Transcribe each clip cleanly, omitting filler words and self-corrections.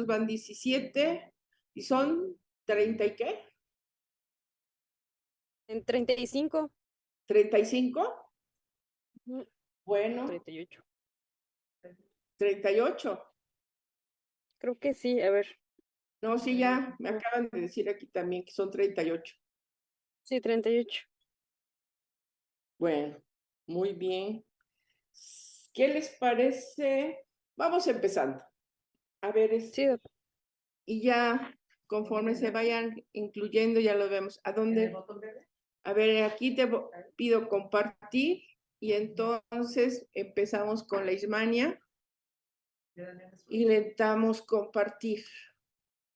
van 17 y son 30 y qué? En 35. 35. Ujú. Bueno, 38. 38. Creo que sí, a ver. No, sí, ya me acaban de decir aquí también que son 38. Sí, 38. Bueno, muy bien. ¿Qué les parece? Vamos empezando. A ver, Sí, y ya conforme se vayan incluyendo, ya lo vemos. ¿A dónde? A ver, aquí te pido compartir y entonces empezamos con la Ismania y le damos compartir.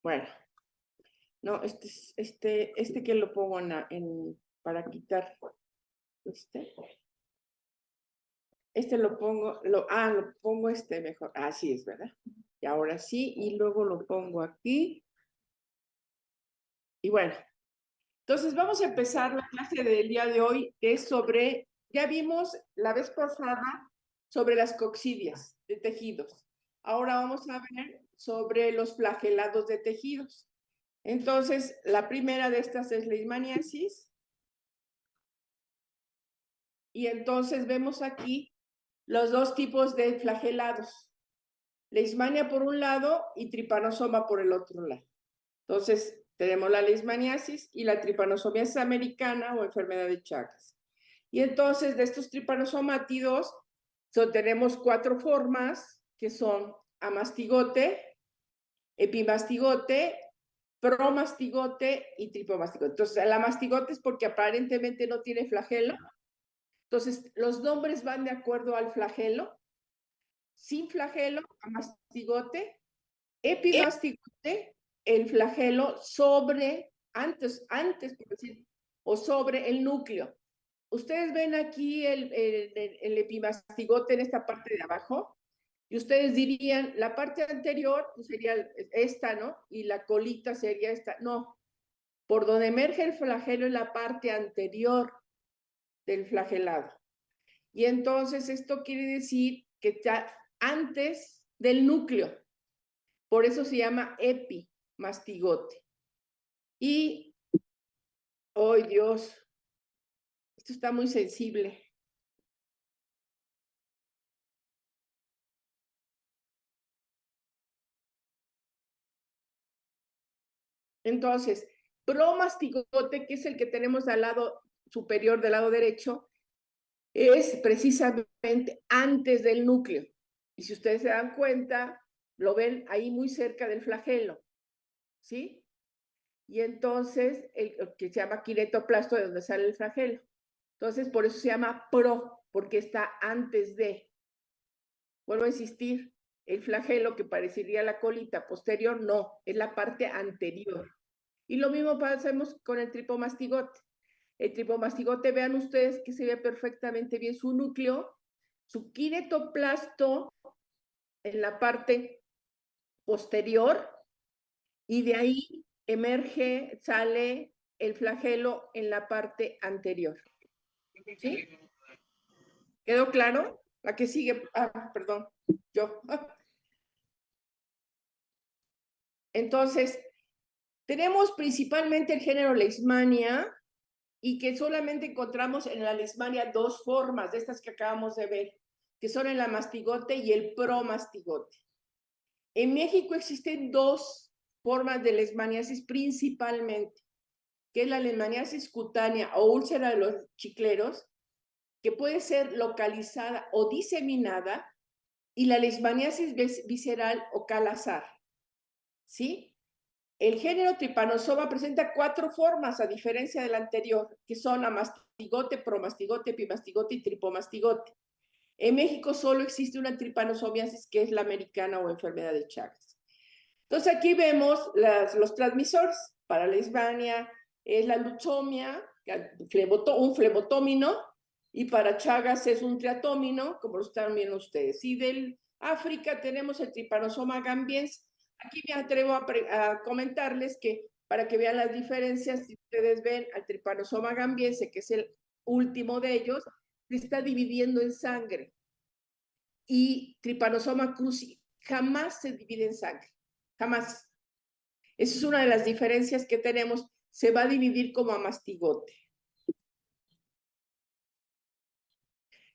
Bueno, no, este que lo pongo para quitar. Este lo pongo, lo pongo mejor. Así es, ¿verdad? Y ahora sí, y luego lo pongo aquí. Y bueno, entonces vamos a empezar la clase del día de hoy, que es sobre, ya vimos la vez pasada sobre las coccidias de tejidos. Ahora vamos a ver sobre los flagelados de tejidos. Entonces, la primera de estas es la leishmaniasis. Y entonces vemos aquí los dos tipos de flagelados. Leishmania por un lado y tripanosoma por el otro lado. Entonces, tenemos la leishmaniasis y la tripanosomiasis americana o enfermedad de Chagas. Y entonces, de estos tripanosomátidos, tenemos 4 formas, que son amastigote, epimastigote, promastigote y tripomastigote. Entonces, el amastigote es porque aparentemente no tiene flagelo. Entonces, los nombres van de acuerdo al flagelo. Sin flagelo, amastigote, epimastigote, el flagelo antes, por decir, o sobre el núcleo. Ustedes ven aquí el epimastigote en esta parte de abajo, y ustedes dirían, la parte anterior sería esta, ¿no? Y la colita sería esta. No, por donde emerge el flagelo es la parte anterior del flagelado. Y entonces esto quiere decir que está antes del núcleo. Por eso se llama epimastigote. Y, ¡oh Dios! Esto está muy sensible. Entonces, promastigote, que es el que tenemos al lado superior del lado derecho, es precisamente antes del núcleo. Y si ustedes se dan cuenta, lo ven ahí muy cerca del flagelo, ¿sí? Y entonces, el que se llama quiretoplasto, de donde sale el flagelo. Entonces, por eso se llama porque está antes de. Vuelvo a insistir, el flagelo que parecería la colita posterior, no, es la parte anterior. Y lo mismo hacemos con el tripomastigote. El tripomastigote, vean ustedes que se ve perfectamente bien su núcleo, su quiretoplasto en la parte posterior, y de ahí sale el flagelo en la parte anterior. ¿Sí? ¿Quedó claro? ¿La que sigue? Perdón, yo. Entonces, tenemos principalmente el género Leishmania, y que solamente encontramos en la Leishmania 2 formas de estas que acabamos de ver, que son el amastigote y el promastigote. En México existen 2 formas de leishmaniasis principalmente, que es la leishmaniasis cutánea o úlcera de los chicleros, que puede ser localizada o diseminada, y la leishmaniasis visceral o calazar. ¿Sí? El género Trypanosoma presenta 4 formas, a diferencia del anterior, que son amastigote, promastigote, epimastigote y tripomastigote. En México solo existe una tripanosomiasis, que es la americana o enfermedad de Chagas. Entonces aquí vemos los transmisores. Para la Leishmania es la leucemia, un flebotómino, y para Chagas es un triatómino, como lo están viendo ustedes. Y del África tenemos el Trypanosoma gambiense. Aquí me atrevo a comentarles que para que vean las diferencias, si ustedes ven al Trypanosoma gambiense, que es el último de ellos, se está dividiendo en sangre. Y Trypanosoma cruzi jamás se divide en sangre. jamás. Esa es una de las diferencias que tenemos. Se va a dividir como a mastigote.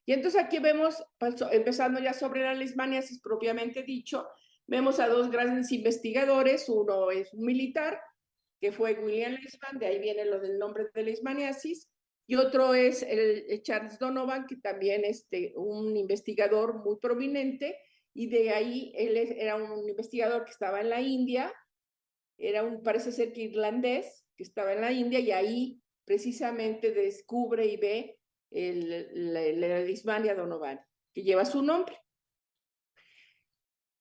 Y entonces aquí vemos, empezando ya sobre la leishmaniasis propiamente dicho, vemos a dos grandes investigadores. Uno es un militar, que fue William Leishman, de ahí viene lo del nombre de leishmaniasis, y otro es el Charles Donovan, que también es un investigador muy prominente, y de ahí él era un investigador que estaba en la India, parece ser que irlandés, que estaba en la India, y ahí precisamente descubre y ve la Leishmania donovani, que lleva su nombre.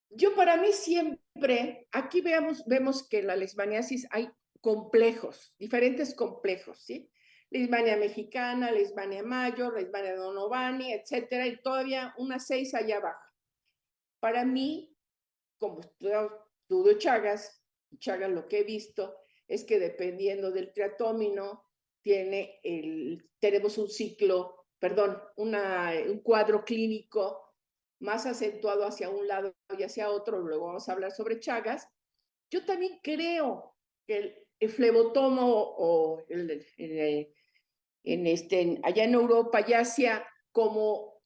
Yo para mí siempre, aquí vemos que en la leishmaniasis hay complejos, diferentes complejos, ¿sí? Leishmania mexicana, Leishmania mayor, Leishmania donovani, etcétera, y todavía unas 6 allá abajo. Para mí, como estudio Chagas lo que he visto es que dependiendo del triatómino, tenemos un ciclo, perdón, un cuadro clínico más acentuado hacia un lado y hacia otro. Luego vamos a hablar sobre Chagas. Yo también creo que el flebotomo o allá en Europa y Asia, como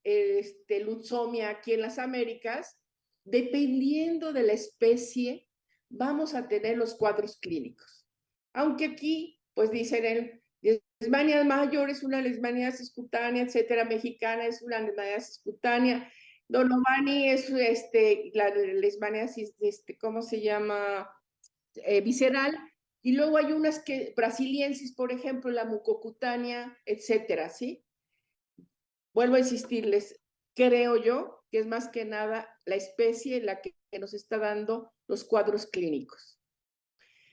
lutzomia aquí en las Américas, dependiendo de la especie, vamos a tener los cuadros clínicos. Aunque aquí, pues dicen, leishmania mayor es una leishmaniasis cutánea, etcétera, mexicana es una leishmaniasis cutánea, donovani es la leishmaniasis, ¿cómo se llama? Visceral, y luego hay unas que, brasiliensis, por ejemplo, la mucocutánea, etcétera, ¿sí? Vuelvo a insistirles, creo yo que es más que nada la especie la que nos está dando los cuadros clínicos.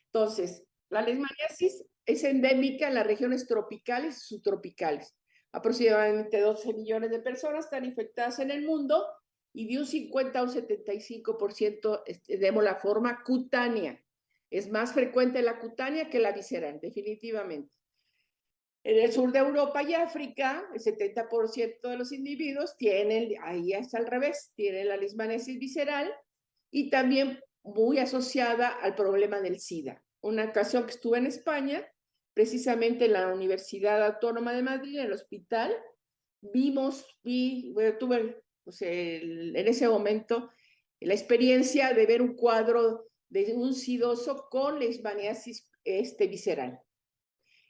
Entonces, la leishmaniasis es endémica en las regiones tropicales y subtropicales. Aproximadamente 12 millones de personas están infectadas en el mundo y de un 50 a un 75% tenemos la forma cutánea. Es más frecuente la cutánea que la visceral, definitivamente. En el sur de Europa y África, el 70% de los individuos tienen, ahí es al revés, tienen la leishmaniasis visceral y también muy asociada al problema del SIDA. Una ocasión que estuve en España, precisamente en la Universidad Autónoma de Madrid, en el hospital, tuve pues, en ese momento la experiencia de ver un cuadro de un sidoso con leishmaniasis visceral.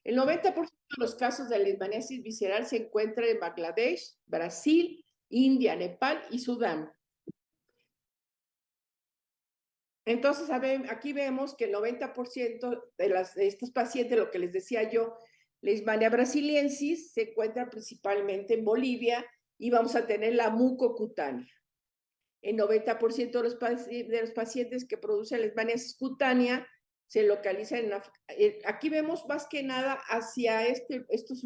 El 90% de los casos de leishmaniasis visceral se encuentran en Bangladesh, Brasil, India, Nepal y Sudán. Entonces, aquí vemos que el 90% de estos pacientes, lo que les decía yo, Leishmania brasiliensis, se encuentra principalmente en Bolivia y vamos a tener la mucocutánea. El 90% de los pacientes que producen leishmaniasis cutánea se localizan en aquí vemos más que nada hacia estos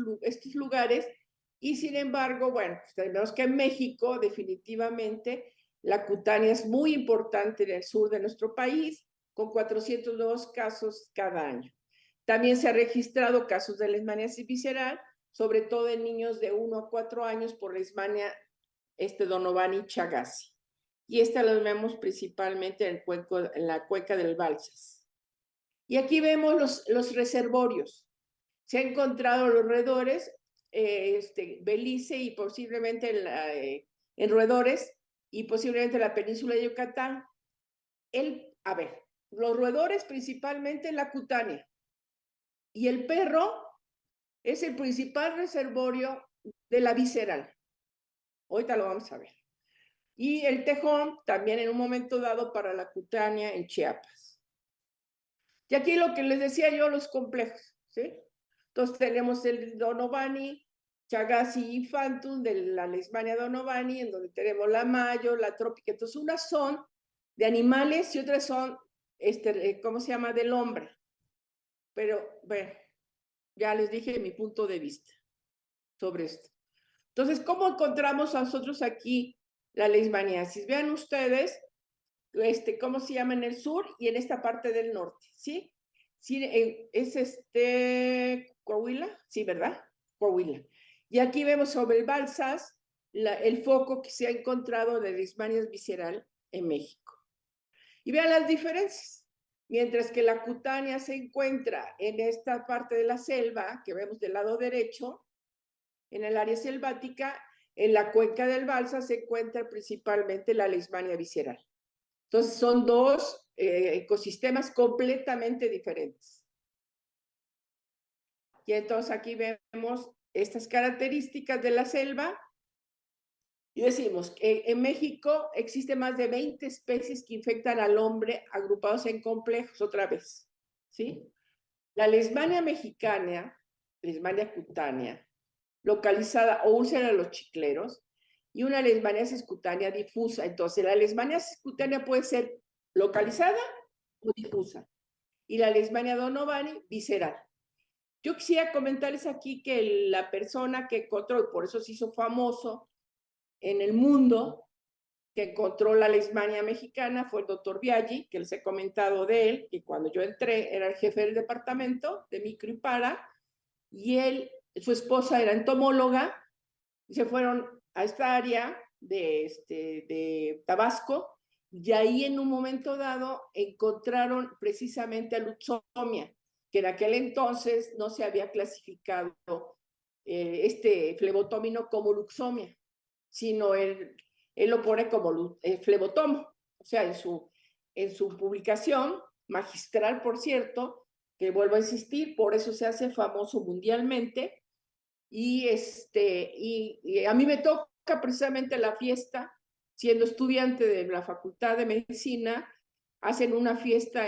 lugares y sin embargo, bueno, pues tenemos que en México definitivamente la cutánea es muy importante en el sur de nuestro país, con 400 nuevos casos cada año. También se han registrado casos de leishmaniasis visceral, sobre todo en niños de 1 a 4 años por leishmania donovani Chagas. Y esta la vemos principalmente en la cuenca del Balsas. Y aquí vemos los reservorios. Se han encontrado los roedores, Belice y posiblemente en roedores y posiblemente la península de Yucatán. Los roedores principalmente en la cutánea. Y el perro es el principal reservorio de la visceral. Ahorita lo vamos a ver. Y el tejón también en un momento dado para la cutánea en Chiapas. Y aquí lo que les decía yo, los complejos, ¿sí? Entonces tenemos el donovani, Chagas y infantum de la leishmania donovani, en donde tenemos la mayo, la trópica. Entonces unas son de animales y otras son, ¿cómo se llama? Del hombre. Pero, bueno, ya les dije mi punto de vista sobre esto. Entonces, ¿cómo encontramos a nosotros aquí la leishmaniasis? Vean ustedes cómo se llama en el sur y en esta parte del norte, ¿sí? Sí, es Coahuila, sí, ¿verdad? Coahuila. Y aquí vemos sobre el Balsas el foco que se ha encontrado de leishmaniasis visceral en México. Y vean las diferencias. mientras que la cutánea se encuentra en esta parte de la selva, que vemos del lado derecho, en el área selvática. En la cuenca del Balsas se encuentra principalmente la leishmania visceral. Entonces son dos ecosistemas completamente diferentes. Y entonces aquí vemos estas características de la selva. Y decimos que en México existen más de 20 especies que infectan al hombre agrupados en complejos, otra vez, ¿sí? La leishmania mexicana, leishmania cutánea, localizada o úlcera de los chicleros, y una leishmaniasis cutánea difusa. Entonces, la leishmaniasis cutánea puede ser localizada o difusa, y la leishmania donovani visceral. Yo quisiera comentarles aquí que la persona que encontró, y por eso se hizo famoso en el mundo, que encontró la leishmania mexicana, fue el doctor Biaggi, que les he comentado de él, que cuando yo entré era el jefe del departamento de micro y para, y él, su esposa era entomóloga, y se fueron a esta área de Tabasco, y ahí en un momento dado encontraron precisamente a Luxomia, que en aquel entonces no se había clasificado este flebotómino como Luxomia, sino él lo pone como flebotomo. O sea, en su publicación magistral, por cierto, que vuelvo a insistir, por eso se hace famoso mundialmente. Y a mí me toca precisamente la fiesta, siendo estudiante de la Facultad de Medicina, hacen una fiesta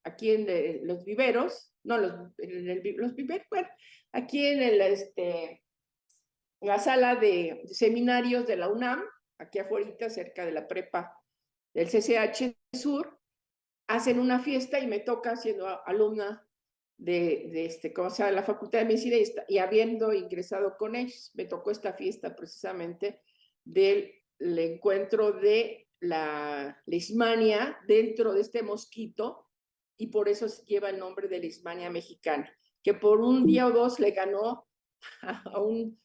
aquí en los viveros, no, los viveros, bueno, aquí en la sala de seminarios de la UNAM, aquí afuera, cerca de la prepa del CCH Sur, hacen una fiesta y me toca, siendo alumna ¿cómo se llama? La Facultad de Medicina, y habiendo ingresado con ellos, me tocó esta fiesta precisamente del encuentro de la leishmania dentro de este mosquito, y por eso lleva el nombre de leishmania mexicana, que por un día o dos le ganó a un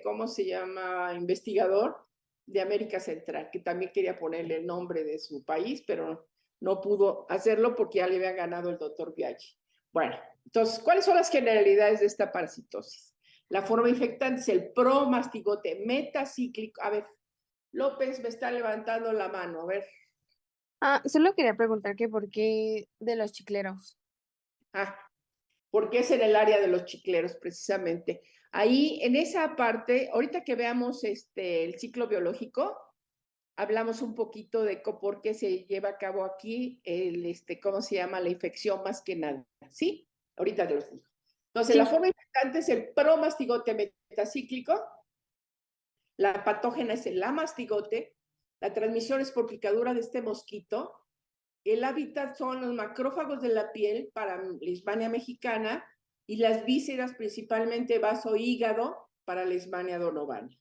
¿cómo se llama? Investigador de América Central, que también quería ponerle el nombre de su país, pero no pudo hacerlo porque ya le había ganado el doctor Biaggi. Bueno, entonces, ¿cuáles son las generalidades de esta parasitosis? La forma infectante es el promastigote metacíclico. A ver, López me está levantando la mano, a ver. Solo quería preguntar que por qué de los chicleros. Porque es en el área de los chicleros, precisamente. Ahí, en esa parte, ahorita que veamos el ciclo biológico, hablamos un poquito de por qué se lleva a cabo aquí ¿cómo se llama? La infección más que nada, ¿sí? Ahorita te lo digo. Entonces, Sí. la forma infectante es el promastigote metacíclico, la patógena es el amastigote, la transmisión es por picadura de este mosquito, el hábitat son los macrófagos de la piel para leishmania mexicana y las vísceras, principalmente vaso hígado, para leishmania donovani.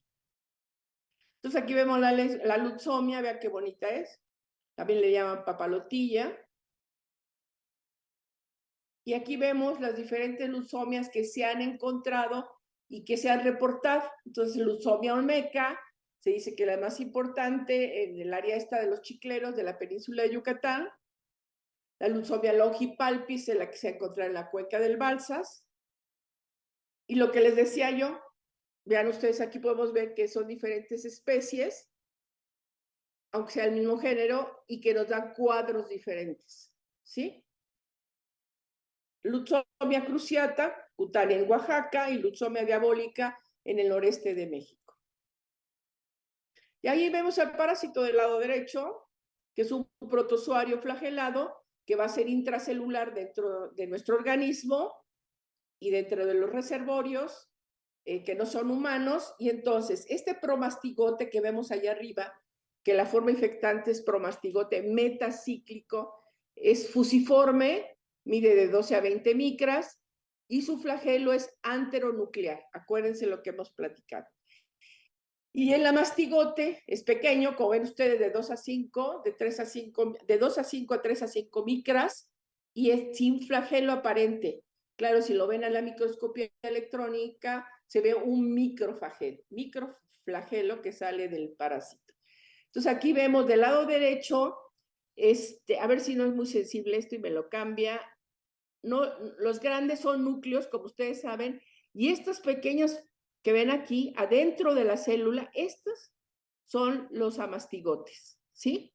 Entonces aquí vemos la luxomia, vean qué bonita es. También le llaman papalotilla. Y aquí vemos las diferentes luxomias que se han encontrado y que se han reportado. Entonces, luxomia olmeca, se dice que la más importante en el área esta de los chicleros de la península de Yucatán. La Luxomia longipalpis, la que se encuentra en la cuenca del Balsas. Y lo que les decía yo, vean ustedes, aquí podemos ver que son diferentes especies, aunque sea el mismo género, y que nos dan cuadros diferentes, ¿sí? Luxomia cruciata, cutánea en Oaxaca, y Luxomia diabólica en el noreste de México. Y ahí vemos al parásito del lado derecho, que es un protozoario flagelado, que va a ser intracelular dentro de nuestro organismo y dentro de los reservorios que no son humanos. Y entonces, este promastigote que vemos allá arriba, que la forma infectante es promastigote metacíclico, es fusiforme, mide de 12 a 20 micras, y su flagelo es anteronuclear. Acuérdense lo que hemos platicado. Y el amastigote es pequeño, como ven ustedes, de 2 a 5, de 3 a 5, de 2 a 5 a 3 a 5 micras, y es sin flagelo aparente. Claro, si lo ven a la microscopía electrónica, se ve un microflagelo que sale del parásito. Entonces aquí vemos del lado derecho A ver si no es muy sensible esto y me lo cambia. No, los grandes son núcleos, como ustedes saben, y estos pequeños que ven aquí, adentro de la célula, estos son los amastigotes, ¿sí?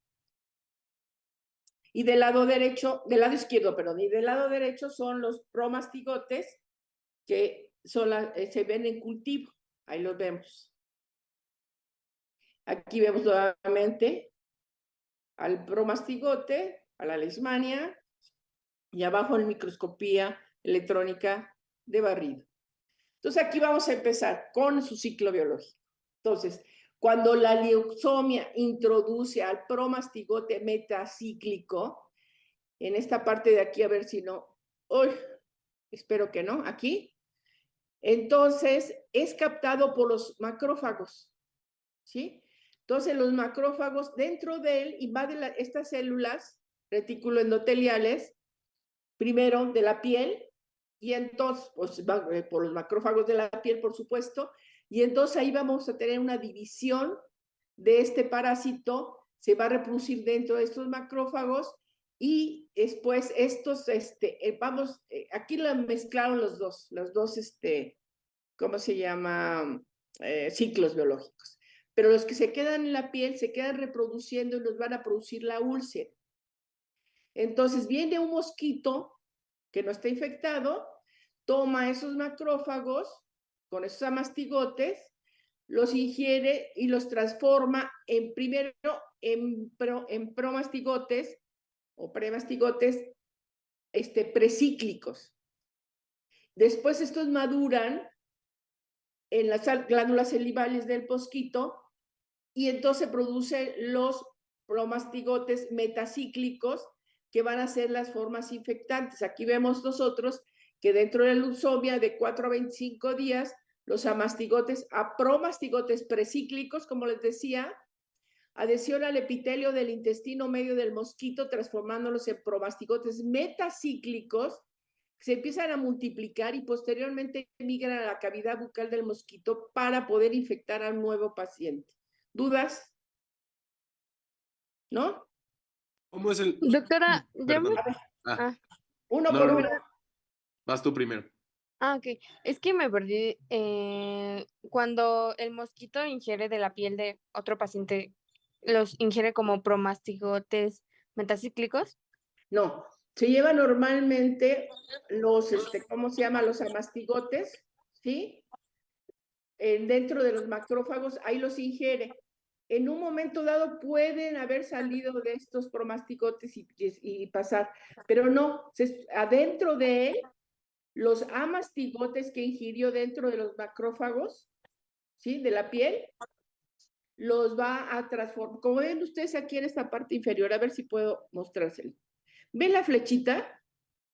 Y del lado derecho, del lado izquierdo, perdón, y del lado derecho son los promastigotes que son se ven en cultivo. Ahí los vemos. Aquí vemos nuevamente al promastigote, a la leishmania, y abajo en microscopía electrónica de barrido. Entonces aquí vamos a empezar con su ciclo biológico. Entonces, cuando la leucemia introduce al promastigote metacíclico, en esta parte de aquí, a ver si no, uy, espero que no, aquí, entonces es captado por los macrófagos, ¿sí? Entonces los macrófagos dentro de él invaden estas células retículo endoteliales, primero de la piel, y entonces, pues por los macrófagos de la piel, por supuesto, y entonces ahí vamos a tener una división de este parásito, se va a reproducir dentro de estos macrófagos y después estos, aquí la mezclaron los dos, ¿cómo se llama? Ciclos biológicos. Pero los que se quedan en la piel se quedan reproduciendo y nos van a producir la úlcera. Entonces viene un mosquito que no está infectado, toma esos macrófagos con esos amastigotes, los ingiere y los transforma primero en promastigotes o premastigotes precíclicos. Después estos maduran en las glándulas salivales del mosquito y entonces produce los promastigotes metacíclicos que van a ser las formas infectantes. Aquí vemos nosotros que dentro de la leucemia de 4 a 25 días, los amastigotes a promastigotes precíclicos, como les decía, adhesión al epitelio del intestino medio del mosquito, transformándolos en promastigotes metacíclicos, se empiezan a multiplicar y posteriormente migran a la cavidad bucal del mosquito para poder infectar al nuevo paciente. ¿Dudas? ¿No? ¿Cómo es el...? Doctora, ya me... Perdón. Ah, Uno no, por no, uno. no. Vas tú primero. Ok. Es que me perdí. Cuando el mosquito ingiere de la piel de otro paciente, ¿los ingiere como promastigotes metacíclicos? No, se lleva normalmente los, ¿cómo se llama? Los amastigotes, ¿sí? Dentro de los macrófagos, ahí los ingiere. En un momento dado pueden haber salido de estos promastigotes y pasar, pero no, adentro de él, los amastigotes que ingirió dentro de los macrófagos, ¿sí? De la piel, los va a transformar. Como ven ustedes aquí en esta parte inferior, a ver si puedo mostrárselo. ¿Ven la flechita?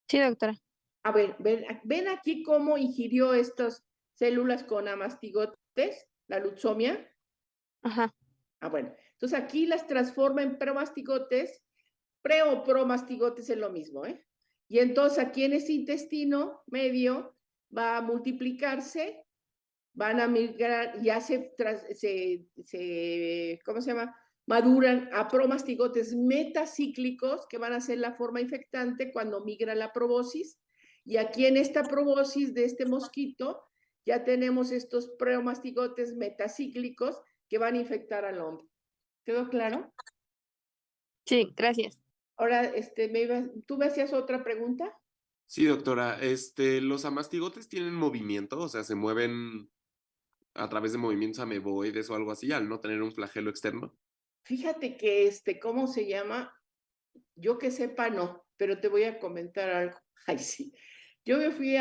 Sí, doctora. A ver, ven aquí cómo ingirió estas células con amastigotes, la leucemia. Ajá. Ah, bueno. Entonces aquí las transforma en promastigotes. Pre o promastigotes es lo mismo, ¿eh? Y entonces aquí en ese intestino medio va a multiplicarse, van a migrar, ya ¿cómo se llama? Maduran a promastigotes metacíclicos que van a ser la forma infectante cuando migra la probosis. Y aquí en esta probosis de este mosquito ya tenemos estos promastigotes metacíclicos que van a infectar al hombre. ¿Quedó claro? Sí, gracias. Ahora, ¿tú me hacías otra pregunta? Sí, doctora. ¿Los amastigotes tienen movimiento? O sea, ¿se mueven a través de movimientos ameboides o algo así al no tener un flagelo externo? Fíjate que ¿cómo se llama? Yo que sepa, no, pero te voy a comentar algo. Ay, sí. Yo me fui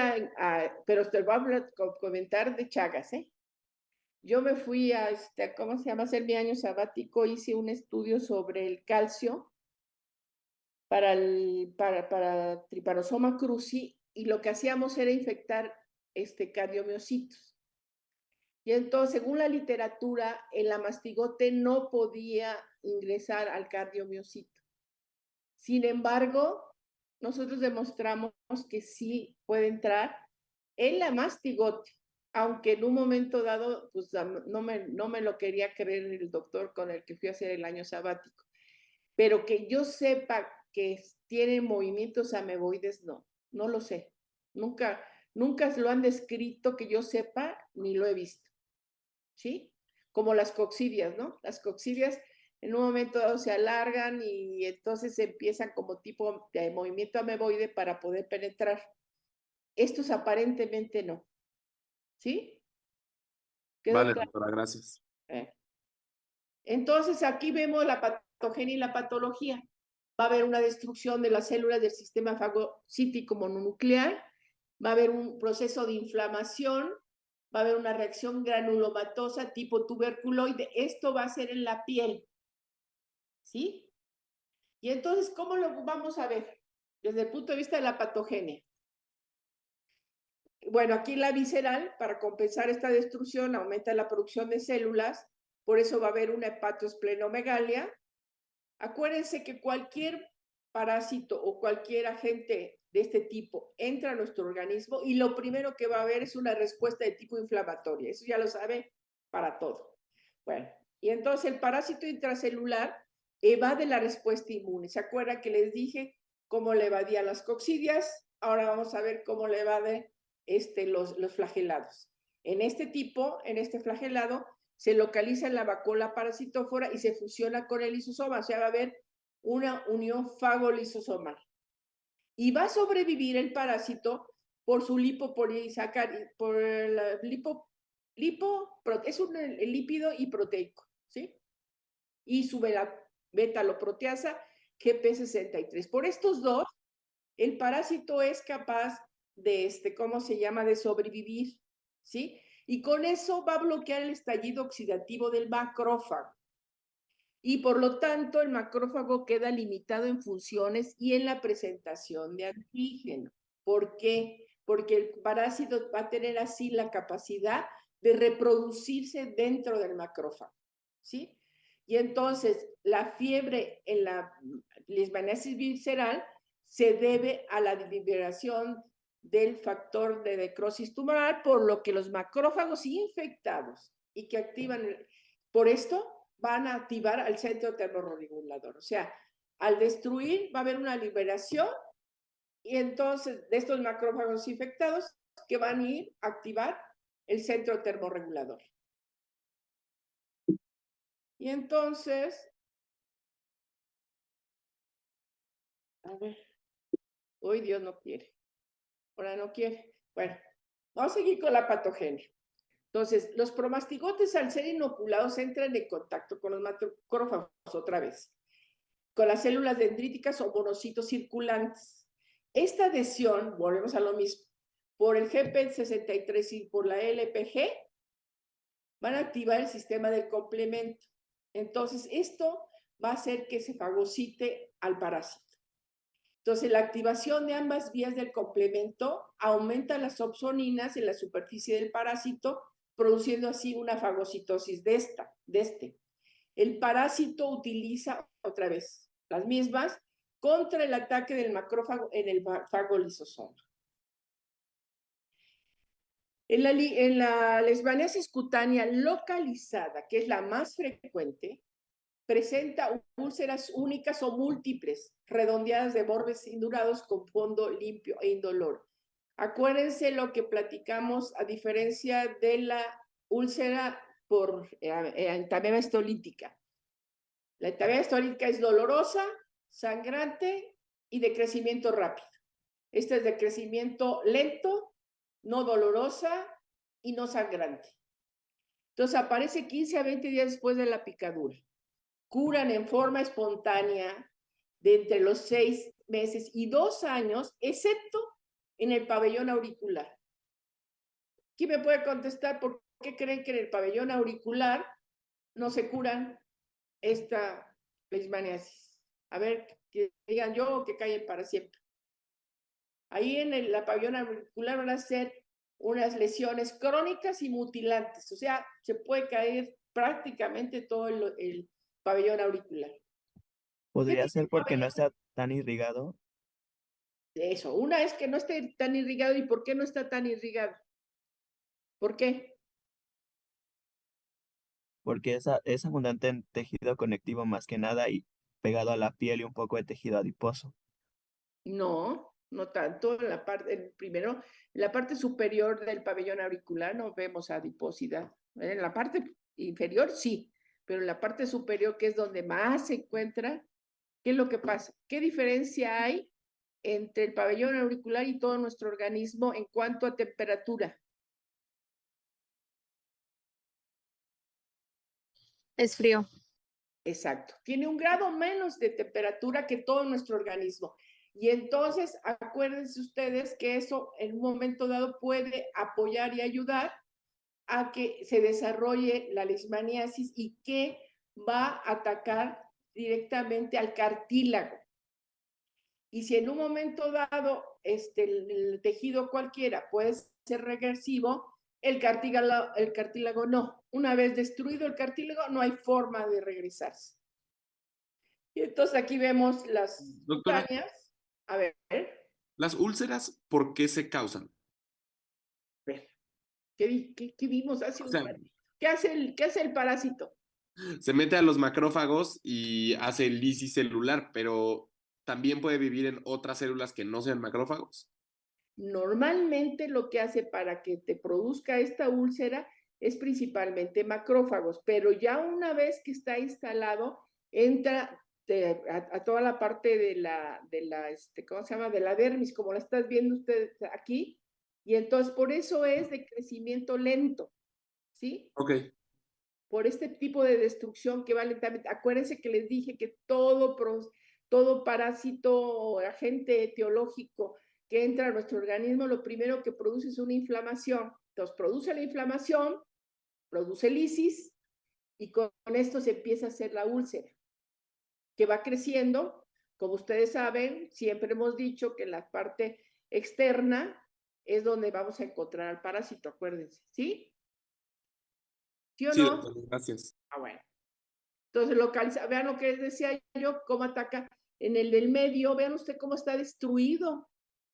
pero te voy a comentar de Chagas, ¿eh? Yo me fui ¿cómo se llama? Hacer mi año sabático, hice un estudio sobre el calcio para Trypanosoma cruzi y lo que hacíamos era infectar cardiomiocitos. Y entonces, según la literatura, el amastigote no podía ingresar al cardiomiocito. Sin embargo, nosotros demostramos que sí puede entrar el amastigote, aunque en un momento dado, pues no me lo quería creer el doctor con el que fui a hacer el año sabático. pero que yo sepa que tienen movimientos ameboides, no lo sé. Nunca lo han descrito que yo sepa, ni lo he visto. ¿Sí? Como las coccidias, ¿no? Las coccidias en un momento dado se alargan y entonces empiezan como tipo de movimiento ameboide para poder penetrar. Estos aparentemente no. ¿Sí? ¿Quedó Vale, claro? doctora, gracias. Entonces aquí vemos la patogenia y la patología. Va a haber una destrucción de las células del sistema fagocítico mononuclear, va a haber un proceso de inflamación, va a haber una reacción granulomatosa tipo tuberculoide. Esto va a ser en la piel. ¿Sí? Y entonces, ¿cómo lo vamos a ver? Desde el punto de vista de la patogenia. Bueno, aquí la visceral, para compensar esta destrucción, aumenta la producción de células, por eso va a haber una hepatosplenomegalia. Acuérdense que cualquier parásito o cualquier agente de este tipo entra a nuestro organismo y lo primero que va a haber es una respuesta de tipo inflamatoria. Eso ya lo sabe para todo. Bueno, y entonces el parásito intracelular evade la respuesta inmune. ¿Se acuerdan que les dije cómo le evadía las coccidias? Ahora vamos a ver cómo le evade los flagelados. En este flagelado, se localiza en la vacuola parasitófora y se fusiona con el lisosoma, o sea, va a haber una unión fago-lisosomal. Y va a sobrevivir el parásito por su lipopolisacárido, por la es un lípido y proteico, ¿sí? Y su betaloproteasa GP63. Por estos dos, el parásito es capaz de, ¿cómo se llama?, de sobrevivir, ¿sí? Y con eso va a bloquear el estallido oxidativo del macrófago. Y por lo tanto, el macrófago queda limitado en funciones y en la presentación de antígeno. ¿Por qué? Porque el parásito va a tener así la capacidad de reproducirse dentro del macrófago, ¿sí? Y entonces, la fiebre en la leishmaniasis visceral se debe a la liberación del factor de necrosis tumoral, por lo que los macrófagos infectados y que activan, por esto van a activar al centro termorregulador. O sea, al destruir va a haber una liberación y entonces de estos macrófagos infectados que van a ir a activar el centro termorregulador. Y entonces, a ver, hoy Dios no quiere, ahora no quiere. Bueno, vamos a seguir con la patogenia. Entonces, los promastigotes al ser inoculados entran en contacto con los macrófagos otra vez, con las células dendríticas o monocitos circulantes. Esta adhesión, volvemos a lo mismo, por el GP63 y por la LPG, van a activar el sistema del complemento. Entonces, esto va a hacer que se fagocite al parásito. Entonces, la activación de ambas vías del complemento aumenta las opsoninas en la superficie del parásito, produciendo así una fagocitosis de este. El parásito utiliza otra vez las mismas contra el ataque del macrófago en el fagolisosoma. En la leishmaniasis cutánea localizada, que es la más frecuente, presenta úlceras únicas o múltiples, redondeadas de bordes indurados con fondo limpio e indoloro. Acuérdense lo que platicamos a diferencia de la úlcera por entabiema histolítica. La entabiema histolítica es dolorosa, sangrante y de crecimiento rápido. Esta es de crecimiento lento, no dolorosa y no sangrante. Entonces aparece 15 a 20 días después de la picadura. Curan en forma espontánea de entre los 6 meses y 2 años, excepto en el pabellón auricular. ¿Quién me puede contestar por qué creen que en el pabellón auricular no se curan esta leishmaniasis? A ver, que digan yo o que callen para siempre. Ahí en la pabellón auricular van a ser unas lesiones crónicas y mutilantes, o sea, se puede caer prácticamente todo el pabellón auricular. ¿Podría ser porque no está tan irrigado? Eso, una es que no esté tan irrigado. ¿Y por qué no está tan irrigado? ¿Por qué? Porque es abundante en tejido conectivo más que nada y pegado a la piel y un poco de tejido adiposo. No, no tanto. En la parte, primero, en la parte superior del pabellón auricular no vemos adiposidad. En la parte inferior sí, pero en la parte superior, que es donde más se encuentra, ¿qué es lo que pasa? ¿Qué diferencia hay entre el pabellón auricular y todo nuestro organismo en cuanto a temperatura? Es frío. Exacto. Tiene un grado menos de temperatura que todo nuestro organismo. Y entonces, acuérdense ustedes que eso en un momento dado puede apoyar y ayudar a que se desarrolle la leishmaniasis y que va a atacar directamente al cartílago. Y si en un momento dado el tejido cualquiera puede ser regresivo, el cartílago no. Una vez destruido el cartílago, no hay forma de regresarse. Y entonces aquí vemos las Doctora, cutáneas. A ver, ¿las úlceras por qué se causan? ¿qué vimos hace O un sea, ratito? ¿Qué hace el parásito? se mete a los macrófagos y hace lisis celular, pero también puede vivir en otras células que no sean macrófagos. Normalmente lo que hace para que te produzca esta úlcera es principalmente macrófagos, pero ya una vez que está instalado, entra a toda la parte de la ¿cómo se llama? De la dermis, como la estás viendo usted aquí, y entonces por eso es de crecimiento lento, ¿sí? Ok, Por este tipo de destrucción que va lentamente. Acuérdense que les dije que todo parásito o agente etiológico que entra a nuestro organismo, lo primero que produce es una inflamación. Entonces, produce la inflamación, produce lisis, y con esto se empieza a hacer la úlcera, que va creciendo. Como ustedes saben, siempre hemos dicho que la parte externa es donde vamos a encontrar al parásito, acuérdense, ¿sí? ¿Sí o sí, no? doctora, gracias. Ah, bueno. Entonces, vean lo que decía yo, cómo ataca en el del medio, vean usted cómo está destruido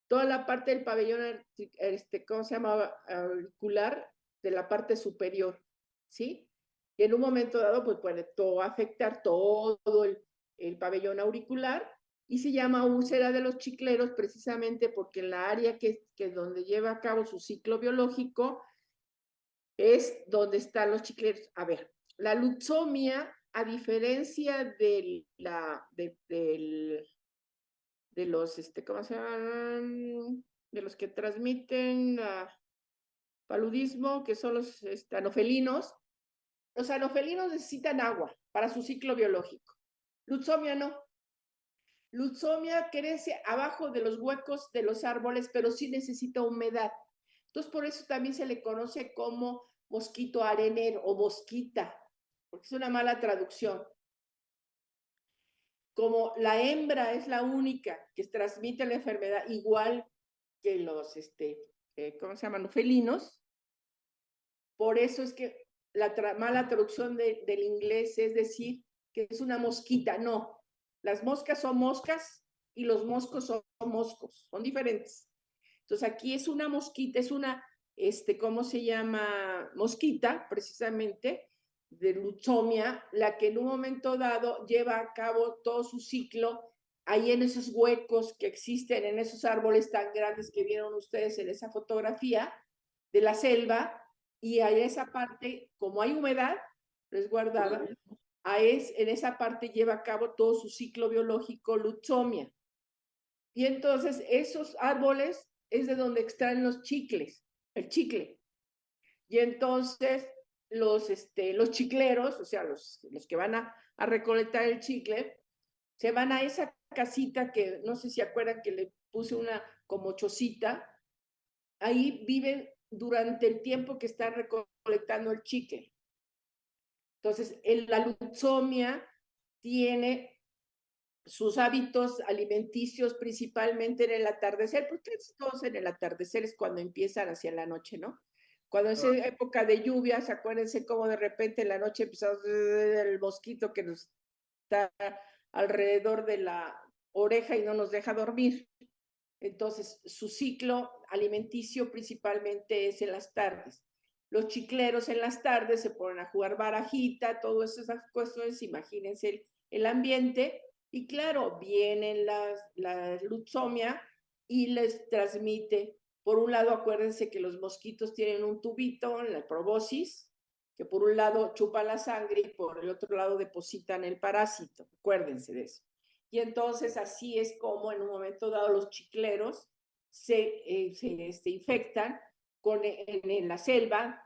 toda la parte del pabellón, ¿cómo se llama? Auricular, de la parte superior, ¿sí? Y en un momento dado, pues puede afectar todo el pabellón auricular y se llama úlcera de los chicleros precisamente porque en la área que donde lleva a cabo su ciclo biológico es donde están los chicleros. A ver, la luxomia, a diferencia de los, ¿cómo se llaman? De los que transmiten paludismo, que son los anofelinos. Los anofelinos necesitan agua para su ciclo biológico. Luxomia no. Luxomia crece abajo de los huecos de los árboles, pero sí necesita humedad. Entonces, por eso también se le conoce como mosquito arenero o mosquita, porque es una mala traducción. Como la hembra es la única que transmite la enfermedad, igual que los, ¿cómo se llaman? Los felinos. Por eso es que la mala traducción del inglés es decir que es una mosquita. No, las moscas son moscas y los moscos son moscos, son diferentes. Entonces aquí es una mosquita, es una, ¿cómo se llama? Mosquita, precisamente, de luxomia, la que en un momento dado lleva a cabo todo su ciclo ahí en esos huecos que existen en esos árboles tan grandes que vieron ustedes en esa fotografía de la selva, y a esa parte, como hay humedad resguardada, en esa parte lleva a cabo todo su ciclo biológico luxomia. Y entonces esos árboles es de donde extraen los chicles, el chicle. Y entonces los chicleros, o sea, los que van a recolectar el chicle, se van a esa casita que no sé si acuerdan que le puse una como chocita, ahí viven durante el tiempo que están recolectando el chicle. Entonces, la luxomia tiene sus hábitos alimenticios principalmente en el atardecer, porque todos en el atardecer es cuando empiezan hacia la noche, ¿no? Cuando es época de lluvias, acuérdense cómo de repente en la noche empezamos el mosquito que nos está alrededor de la oreja y no nos deja dormir. Entonces, su ciclo alimenticio principalmente es en las tardes. Los chicleros en las tardes se ponen a jugar barajita, todas esas cuestiones, imagínense el ambiente, Y claro, vienen la lutzomia y les transmite. Por un lado, acuérdense que los mosquitos tienen un tubito en la proboscis, que por un lado chupa la sangre y por el otro lado depositan el parásito. Acuérdense de eso. Y entonces así es como en un momento dado los chicleros se infectan en la selva,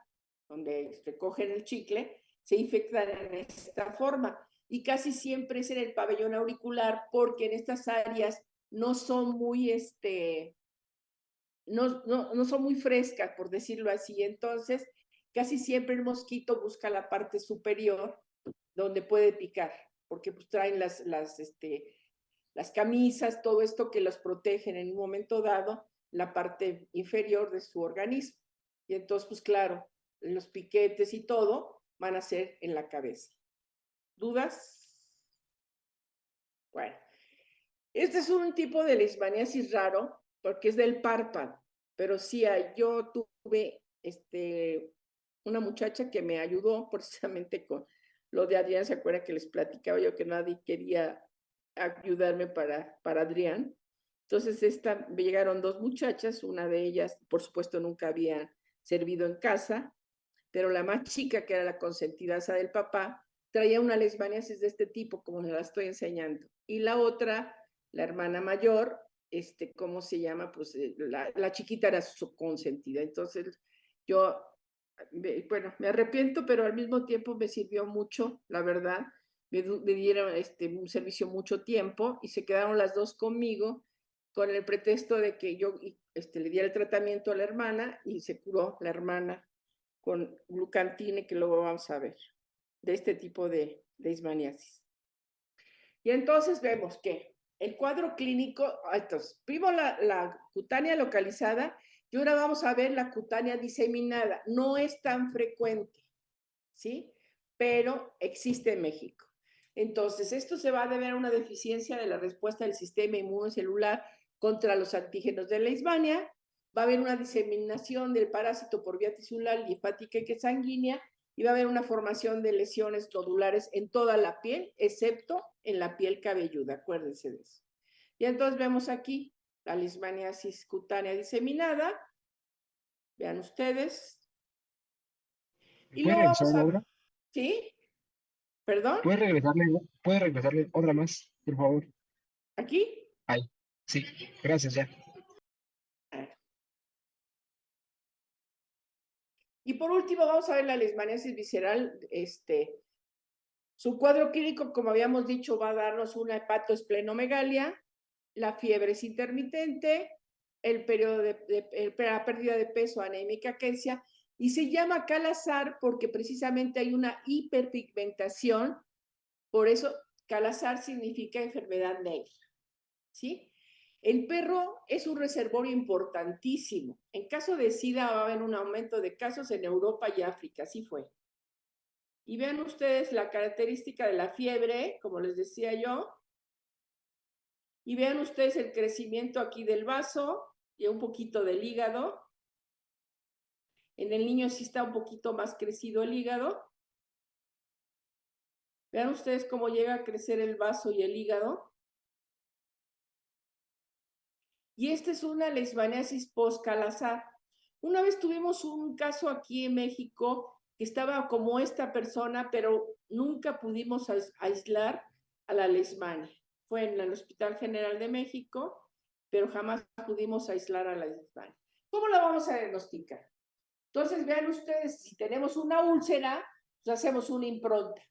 donde recogen el chicle, se infectan en esta forma. Y casi siempre es en el pabellón auricular, porque en estas áreas no son muy, no son muy frescas, por decirlo así. Entonces, casi siempre el mosquito busca la parte superior donde puede picar, porque pues traen las camisas, todo esto que los protegen en un momento dado, la parte inferior de su organismo. Y entonces, pues claro, los piquetes y todo van a ser en la cabeza. ¿Dudas? Bueno, este es un tipo de leishmaniasis raro, porque es del párpado, pero sí, yo tuve una muchacha que me ayudó precisamente con lo de Adrián. ¿Se acuerdan que les platicaba yo que nadie quería ayudarme para Adrián? Entonces me llegaron 2 muchachas, una de ellas, por supuesto, nunca había servido en casa, pero la más chica, que era la consentidaza del papá, traía una leishmaniasis de este tipo, como se la estoy enseñando. Y la otra, la hermana mayor, ¿cómo se llama? Pues la chiquita era su consentida. Entonces, yo, bueno, me arrepiento, pero al mismo tiempo me sirvió mucho, la verdad. Me dieron un servicio mucho tiempo y se quedaron las 2 conmigo con el pretexto de que yo le diera el tratamiento a la hermana y se curó la hermana con glucantine, que luego vamos a ver, de este tipo de leishmaniasis. Y entonces vemos que el cuadro clínico, entonces, vimos la cutánea localizada y ahora vamos a ver la cutánea diseminada. No es tan frecuente, ¿sí? Pero existe en México. Entonces, esto se va a deber a una deficiencia de la respuesta del sistema inmunocelular contra los antígenos de leishmania. Va a haber una diseminación del parásito por vía tisular, linfática y sanguínea, y va a haber una formación de lesiones nodulares en toda la piel, excepto en la piel cabelluda. Acuérdense de eso. Y entonces vemos aquí la leishmaniasis cutánea diseminada. Vean ustedes. Y ¿Puedes luego regresar, vamos a... Laura? ¿Sí? ¿Perdón? ¿Puedes regresarle otra más, por favor? ¿Aquí? Ahí. Sí, gracias, ya. Y por último vamos a ver la leishmaniasis visceral. Su cuadro clínico, como habíamos dicho, va a darnos una hepatoesplenomegalia, la fiebre es intermitente, el periodo la pérdida de peso anémica quencia, y se llama Calazar porque precisamente hay una hiperpigmentación. Por eso Calazar significa enfermedad negra, ¿sí? El perro es un reservorio importantísimo. En caso de SIDA va a haber un aumento de casos en Europa y África, así fue. Y vean ustedes la característica de la fiebre, como les decía yo. Y vean ustedes el crecimiento aquí del vaso y un poquito del hígado. En el niño sí está un poquito más crecido el hígado. Vean ustedes cómo llega a crecer el vaso y el hígado. Y esta es una leishmaniasis post-Calazar. Una vez tuvimos un caso aquí en México que estaba como esta persona, pero nunca pudimos aislar a la leishmania. Fue en el Hospital General de México, pero jamás pudimos aislar a la leishmania. ¿Cómo la vamos a diagnosticar? Entonces, vean ustedes, si tenemos una úlcera, pues hacemos una impronta.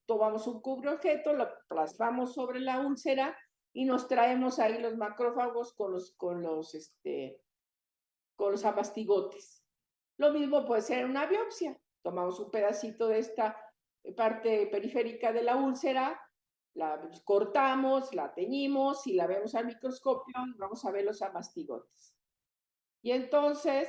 Tomamos un cubreobjeto, lo plasmamos sobre la úlcera y nos traemos ahí los macrófagos con los amastigotes. Lo mismo puede ser una biopsia. Tomamos un pedacito de esta parte periférica de la úlcera, la cortamos, la teñimos y la vemos al microscopio y vamos a ver los amastigotes. Y entonces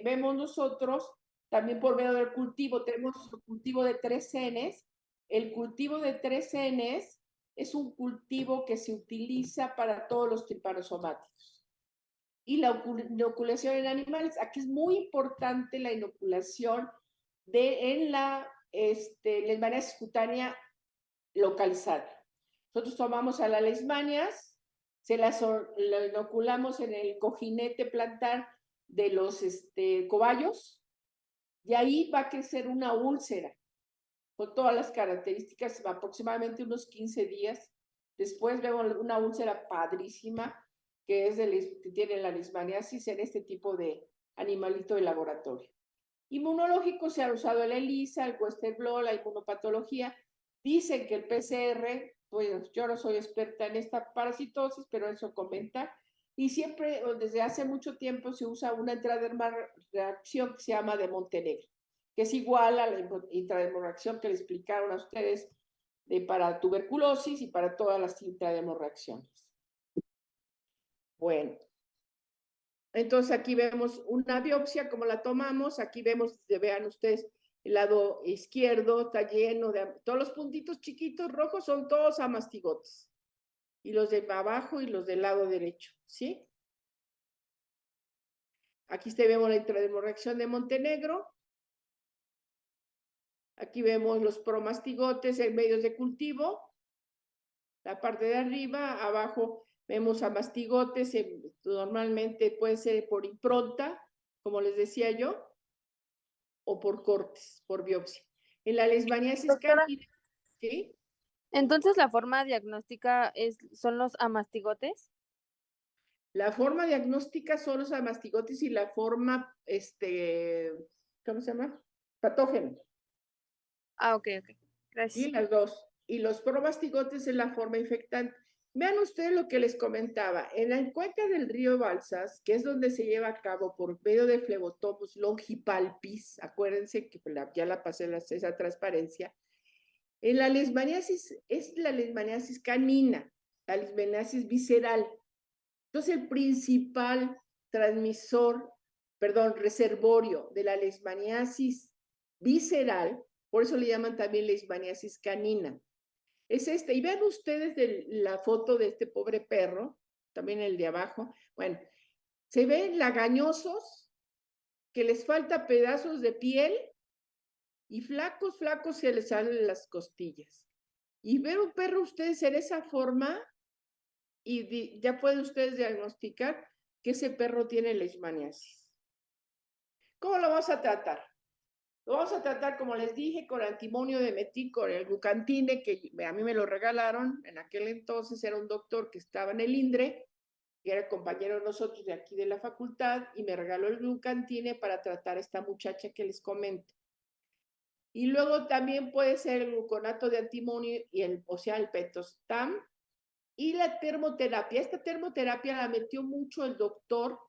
vemos nosotros, también por medio del cultivo, tenemos el cultivo de 3 genes. El cultivo de 3 genes es un cultivo que se utiliza para todos los tripanosomáticos. Y la inoculación en animales, aquí es muy importante la inoculación en la leishmaniasis cutánea localizada. Nosotros tomamos a las leishmanias, la inoculamos en el cojinete plantar de los cobayos, y ahí va a crecer una úlcera con todas las características, aproximadamente unos 15 días. Después vemos una úlcera padrísima que tiene la leishmaniasis en este tipo de animalito de laboratorio. Inmunológico se ha usado el ELISA, el Western blot, la inmunopatología. Dicen que el PCR, pues yo no soy experta en esta parasitosis, pero eso comenta. Y siempre, desde hace mucho tiempo, se usa una intradermal-reacción que se llama de Montenegro, que es igual a la intradermal-reacción que le explicaron a ustedes para tuberculosis y para todas las intradermal-reacciones. Bueno, entonces aquí vemos una biopsia, como la tomamos. Aquí vemos, vean ustedes, el lado izquierdo está lleno de todos los puntitos chiquitos rojos, son todos amastigotes. Y los de abajo y los del lado derecho, ¿sí? Aquí vemos la intradermal-reacción de Montenegro. Aquí vemos los promastigotes en medios de cultivo. La parte de arriba, abajo vemos amastigotes, normalmente puede ser por impronta, como les decía yo, o por cortes, por biopsia. En la leishmaniasis Doctora. canina, ¿sí? Entonces, ¿la forma diagnóstica son los amastigotes? La forma diagnóstica son los amastigotes y la forma, ¿cómo se llama? Patógeno. Ah, ok. Sí, Gracias. las dos. Y los promastigotes es la forma infectante. Vean ustedes lo que les comentaba. En la cuenca del río Balsas, que es donde se lleva a cabo por medio de Phlebotomus longipalpis, acuérdense que ya la pasé esa transparencia. En la leishmaniasis, es la leishmaniasis canina, la leishmaniasis visceral. Entonces, el principal reservorio de la leishmaniasis visceral, por eso le llaman también leishmaniasis canina, es y vean ustedes la foto de este pobre perro, también el de abajo. Bueno, se ven lagañosos, que les falta pedazos de piel, y flacos se les salen las costillas. Y ver un perro ustedes en esa forma, y ya pueden ustedes diagnosticar que ese perro tiene leishmaniasis. ¿Cómo lo vamos a tratar? Lo vamos a tratar, como les dije, con antimonio de metil, con el glucantine, que a mí me lo regalaron. En aquel entonces era un doctor que estaba en el INDRE, que era compañero de nosotros de aquí de la facultad, y me regaló el glucantine para tratar a esta muchacha que les comento. Y luego también puede ser el gluconato de antimonio, el pentostam, y la termoterapia. Esta termoterapia la metió mucho el doctor,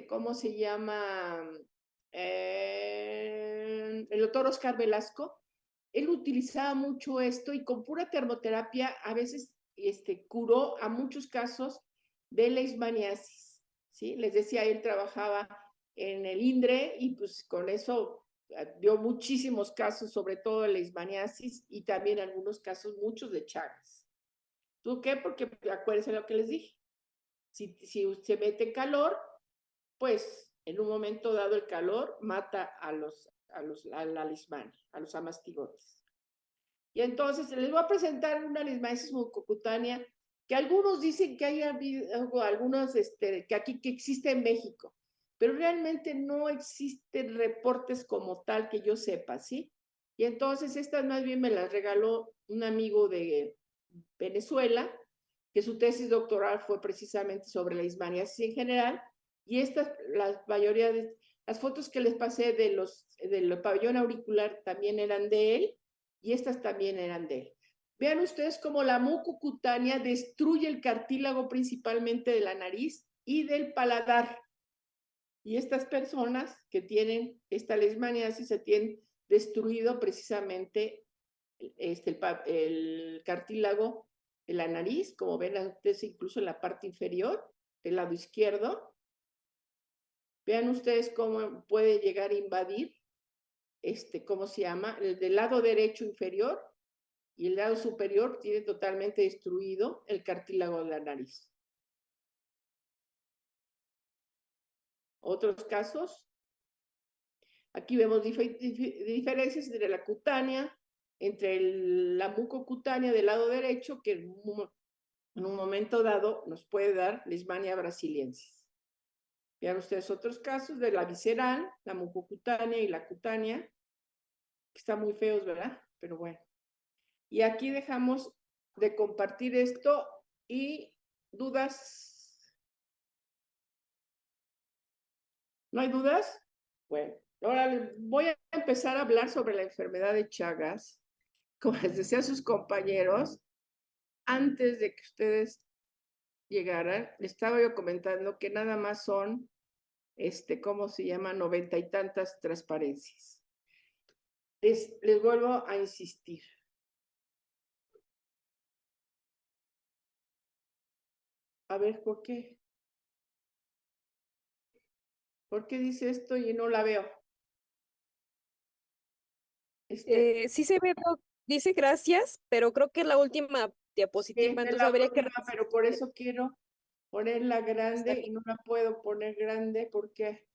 ¿cómo se llama? El doctor Oscar Velasco. Él utilizaba mucho esto y con pura termoterapia a veces curó a muchos casos de leishmaniasis, ¿sí? Les decía, él trabajaba en el INDRE y pues con eso dio muchísimos casos, sobre todo de leishmaniasis y también algunos casos, muchos de Chagas. ¿Por qué? Porque acuérdense lo que les dije. Si se mete en calor, pues en un momento dado el calor mata a la leishmania, a los amastigotes. Y entonces les voy a presentar una leishmaniasis mucocutánea que algunos dicen que hay algunos que aquí que existe en México, pero realmente no existen reportes como tal que yo sepa, ¿sí? Y entonces estas más bien me las regaló un amigo de Venezuela, que su tesis doctoral fue precisamente sobre la leishmaniasis en general, y la mayoría de las fotos que les pasé del pabellón auricular también eran de él, y estas también eran de él. Vean ustedes cómo la mucocutánea destruye el cartílago principalmente de la nariz y del paladar. Y estas personas que tienen esta leishmaniasis se tienen destruido precisamente el cartílago de la nariz, como ven ustedes incluso en la parte inferior del lado izquierdo. Vean ustedes cómo puede llegar a invadir, ¿cómo se llama? El del lado derecho inferior y el lado superior tiene totalmente destruido el cartílago de la nariz. Otros casos. Aquí vemos diferencias entre la cutánea entre la mucocutánea del lado derecho, que en un momento dado nos puede dar Leishmania brasiliensis. Vean ustedes otros casos de la visceral, la mucocutánea y la cutánea, que están muy feos, ¿verdad? Pero bueno. Y aquí dejamos de compartir esto y dudas. ¿No hay dudas? Bueno, ahora voy a empezar a hablar sobre la enfermedad de Chagas, como les decía a sus compañeros, antes de que ustedes llegaran, les estaba yo comentando que nada más son, ¿cómo se llama? 90 y tantas transparencias. Les vuelvo a insistir. A ver, ¿por qué? ¿Por qué dice esto y no la veo? Sí se ve, dice gracias, pero creo que es la última diapositiva, es entonces la habría que última, pero por eso quiero ponerla grande Está y no la puedo poner grande porque,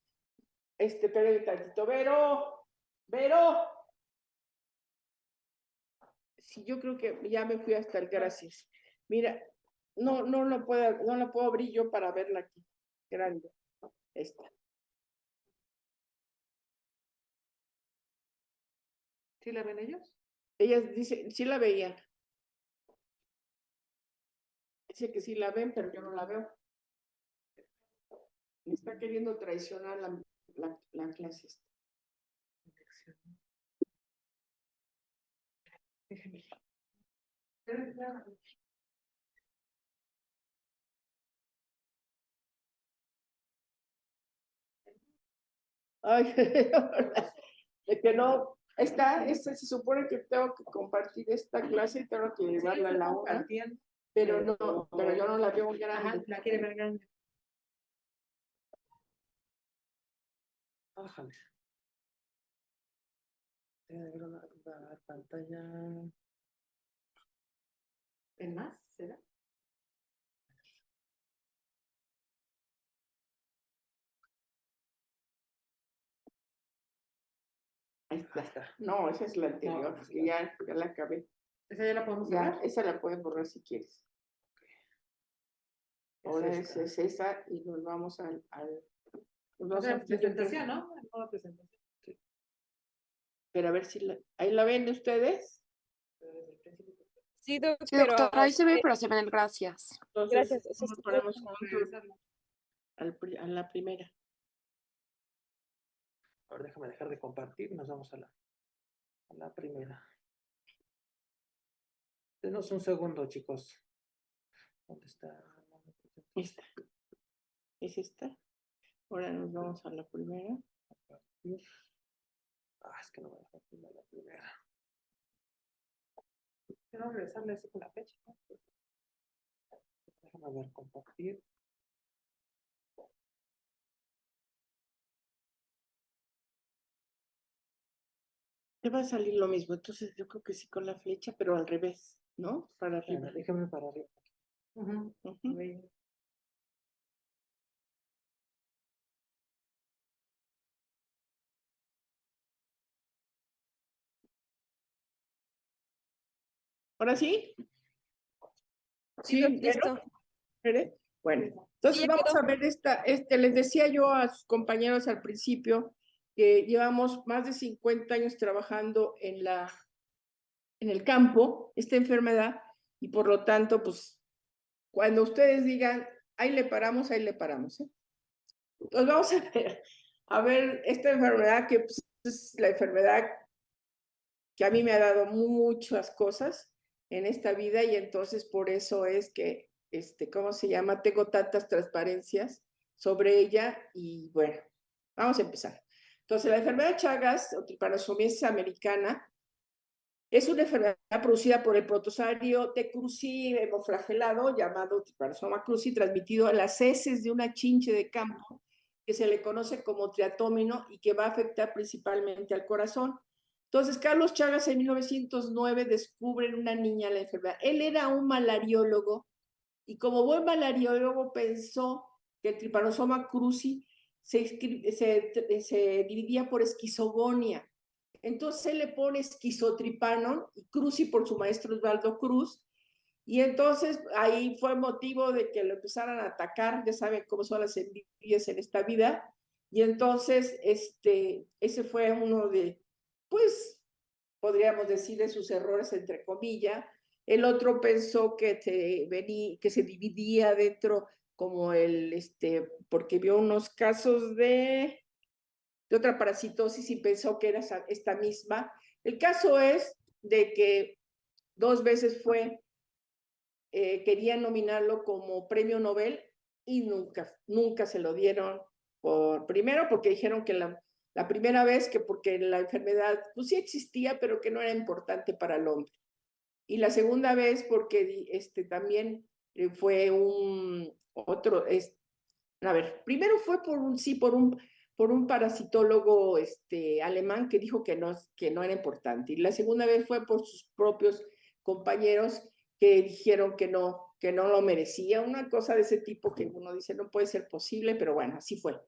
espérame tantito, Vero, sí, yo creo que ya me fui hasta el gracias. Mira, no la puedo abrir yo para verla aquí, grande, esta. ¿Sí la ven ellos? Ellas dicen, sí la veían. Dice que sí la ven, pero yo no la veo. Me está queriendo traicionar la clase. Déjame. Ay, de que no, se supone que tengo que compartir esta clase y tengo que llevarla a la hora, pero yo no la veo grande. La quiere ver grande. Ájale. Debe de haber una pantalla. ¿En más? ¿Será? Ahí está. No, esa es la anterior, No, que ya la acabé. ¿Esa ya la podemos Ya, borrar? esa la puedes borrar si quieres. Ahora esta. es esa y nos vamos al nos O vamos sea, a- presentación, ¿no? Nueva presentación. Sí. Pero a ver si ahí la ven ustedes. Pero desde el principio. Sí, doc, Sí, pero doctora, ahí se ve, pero se ven el gracias. Entonces, gracias. Eso nos sí, ponemos como Regresarlo. a la primera. A ver, déjame dejar de compartir y nos vamos a la primera. Denos un segundo, chicos. ¿Dónde está? Esta. ¿Es esta? Ahora nos vamos a la primera. Es que no me deja la primera. Quiero regresarle eso con la fecha, ¿no? Déjame ver, compartir. Te va a salir lo mismo, entonces yo creo que sí con la flecha, pero al revés, ¿no? Para arriba. Déjame para arriba. Ujú. ¿Ahora sí? Sí, doc, ¿Vero? listo. ¿Eres? Bueno, entonces ya vamos quedó. a ver les decía yo a sus compañeros al principio que llevamos más de 50 años trabajando en el campo, esta enfermedad, y por lo tanto, pues, cuando ustedes digan, ahí le paramos, ¿eh? Entonces vamos a ver esta enfermedad que pues, es la enfermedad que a mí me ha dado muchas cosas en esta vida y entonces por eso es que, ¿cómo se llama? Tengo tantas transparencias sobre ella y bueno, vamos a empezar. Entonces, la enfermedad de Chagas o tripanosomiasis americana es una enfermedad producida por el protozoario T. cruzi hemoflagelado llamado Trypanosoma cruzi, transmitido a las heces de una chinche de campo que se le conoce como triatómino y que va a afectar principalmente al corazón. Entonces, Carlos Chagas en 1909 descubre en una niña la enfermedad. Él era un malariólogo y como buen malariólogo pensó que el Trypanosoma cruzi se dividía por esquizogonia. Entonces él le pone esquizotripanon y cruci por su maestro Osvaldo Cruz. Y entonces ahí fue motivo de que lo empezaran a atacar, ya saben cómo son las envidias en esta vida. Y entonces ese fue uno de, pues, podríamos decir de sus errores, entre comillas. El otro pensó que se dividía dentro como porque vio unos casos de otra parasitosis y pensó que era esta misma. El caso es de que 2 veces querían nominarlo como premio Nobel y nunca se lo dieron. Primero porque dijeron que la primera vez que porque la enfermedad pues sí existía, pero que no era importante para el hombre. Y la segunda vez porque también fue primero fue por un parasitólogo alemán que dijo que no era importante. Y la segunda vez fue por sus propios compañeros que dijeron que no lo merecía. Una cosa de ese tipo que uno dice no puede ser posible, pero bueno, así fue.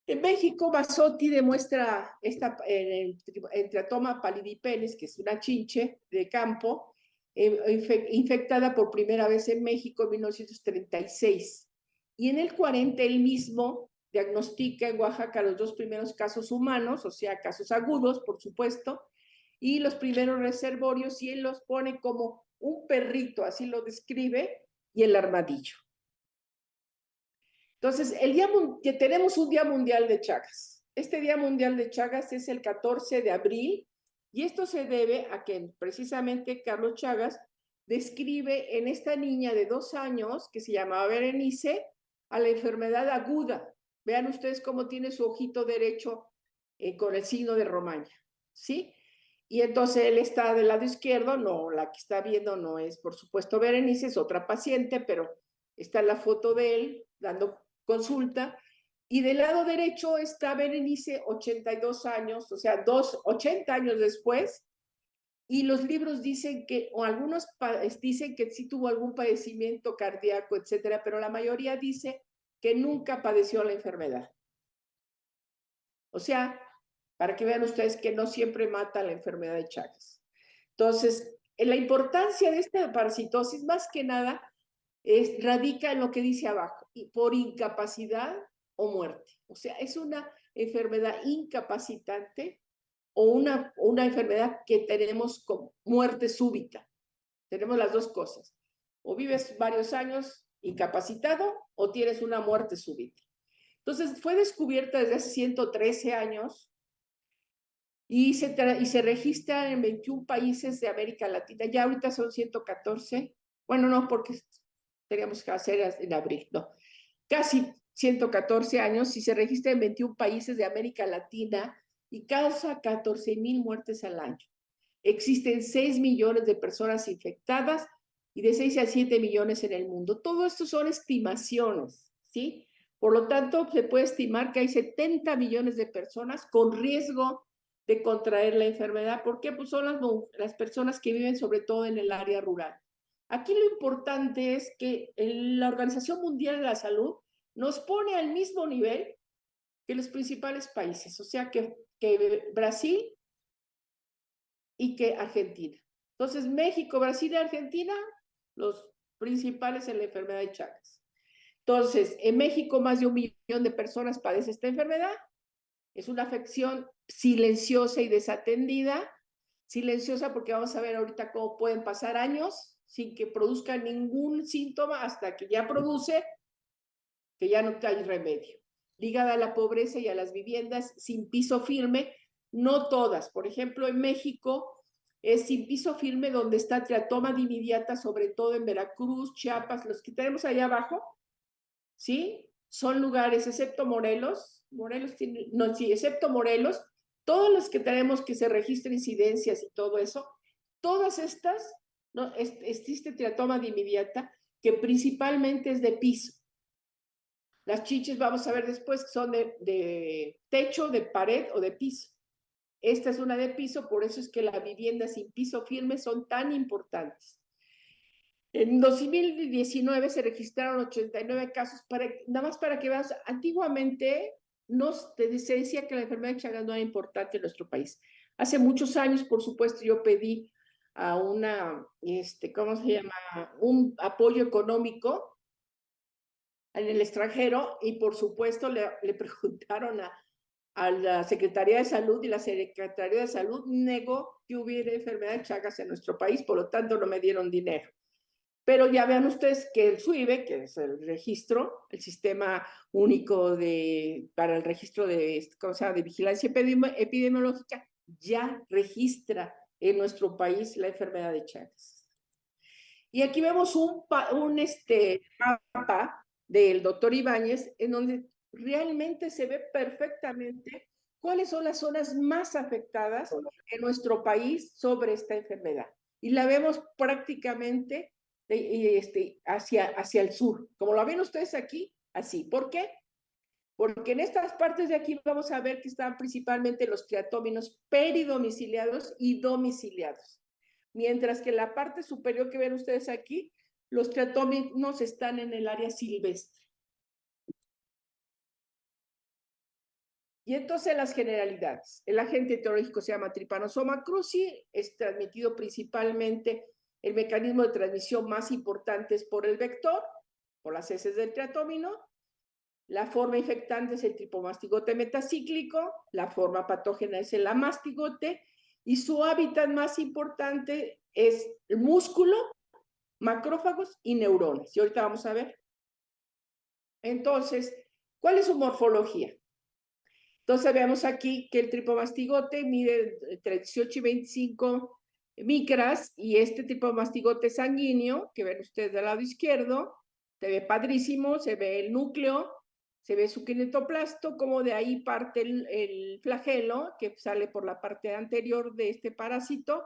En México, Mazzotti demuestra en Triatoma pallidipens, que es una chinche de campo, infectada por primera vez en México en 1936. Y en el 40 él mismo diagnostica en Oaxaca los 2 primeros casos humanos, o sea, casos agudos, por supuesto, y los primeros reservorios, y él los pone como un perrito, así lo describe, y el armadillo. Entonces, que tenemos un Día Mundial de Chagas. Este Día Mundial de Chagas es el 14 de abril, y esto se debe a que precisamente Carlos Chagas describe en esta niña de 2 años, que se llamaba Berenice, a la enfermedad aguda. Vean ustedes cómo tiene su ojito derecho con el signo de Romaña, ¿sí? Y entonces él está del lado izquierdo, no, la que está viendo no es, por supuesto, Berenice, es otra paciente, pero está la foto de él dando consulta, y del lado derecho está Berenice, 82 años, o sea, 80 años después, y los libros dicen que, o algunos dicen que sí tuvo algún padecimiento cardíaco, etcétera, pero la mayoría dice que nunca padeció la enfermedad. O sea, para que vean ustedes que no siempre mata la enfermedad de Chagas. Entonces, la importancia de esta parasitosis, más que nada, radica en lo que dice abajo, por incapacidad o muerte. O sea, es una enfermedad incapacitante o una enfermedad que tenemos con muerte súbita. Tenemos las dos cosas. O vives varios años incapacitado o tienes una muerte súbita. Entonces, fue descubierta desde hace 113 años y se registra en 21 países de América Latina. Ya ahorita son 114. Bueno, no, porque teníamos que hacer en abril, no. Casi 114 años y se registra en 21 países de América Latina y causa 14,000 muertes al año. Existen 6 millones de personas infectadas y de 6 a 7 millones en el mundo. Todo esto son estimaciones, ¿sí? Por lo tanto, se puede estimar que hay 70 millones de personas con riesgo de contraer la enfermedad. ¿Por qué? Pues son las personas que viven sobre todo en el área rural. Aquí lo importante es que la Organización Mundial de la Salud nos pone al mismo nivel que los principales países, o sea que Brasil y que Argentina. Entonces, México, Brasil y Argentina, los principales en la enfermedad de Chagas. Entonces, en México más de 1 millón de personas padecen esta enfermedad. Es una afección silenciosa y desatendida. Silenciosa porque vamos a ver ahorita cómo pueden pasar años sin que produzca ningún síntoma hasta que ya produce, que ya no hay remedio. Ligada a la pobreza y a las viviendas sin piso firme, no todas. Por ejemplo, en México es sin piso firme donde está Triatoma dimidiata, sobre todo en Veracruz, Chiapas, los que tenemos allá abajo, ¿sí? Son lugares, excepto Morelos, excepto Morelos, todos los que tenemos que se registren incidencias y todo eso, todas estas, ¿no? Existe Triatoma dimidiata, que principalmente es de piso. Las chiches, vamos a ver después, que son de techo, de pared o de piso. Esta es una de piso, por eso es que las viviendas sin piso firme son tan importantes. En 2019 se registraron 89 casos, nada más para que veas, antiguamente se decía que la enfermedad de Chagas no era importante en nuestro país. Hace muchos años, por supuesto, yo pedí a ¿cómo se llama? Un apoyo económico en el extranjero y por supuesto le preguntaron a la Secretaría de Salud y la Secretaría de Salud negó que hubiera enfermedad de Chagas en nuestro país, por lo tanto no me dieron dinero. Pero ya vean ustedes que el SUIBE, que es el registro, el sistema único para el registro de vigilancia epidemiológica, ya registra en nuestro país la enfermedad de Chagas. Y aquí vemos un mapa del doctor Ibáñez, en donde realmente se ve perfectamente cuáles son las zonas más afectadas en nuestro país sobre esta enfermedad. Y la vemos prácticamente hacia el sur. Como lo ven ustedes aquí, así. ¿Por qué? Porque en estas partes de aquí vamos a ver que están principalmente los triatóminos peridomiciliados y domiciliados. Mientras que en la parte superior que ven ustedes aquí, los triatóminos están en el área silvestre. Y entonces las generalidades. El agente etiológico se llama Trypanosoma cruzi, es transmitido principalmente, el mecanismo de transmisión más importante es por el vector, por las heces del triatómino. La forma infectante es el tripomastigote metacíclico, la forma patógena es el amastigote, y su hábitat más importante es el músculo, macrófagos y neuronas. Y ahorita vamos a ver. Entonces, ¿cuál es su morfología? Entonces, veamos aquí que el tripomastigote mide entre 18 y 25 micras, y este tripomastigote sanguíneo, que ven ustedes del lado izquierdo, se ve padrísimo, se ve el núcleo, se ve su kinetoplasto, como de ahí parte el flagelo, que sale por la parte anterior de este parásito,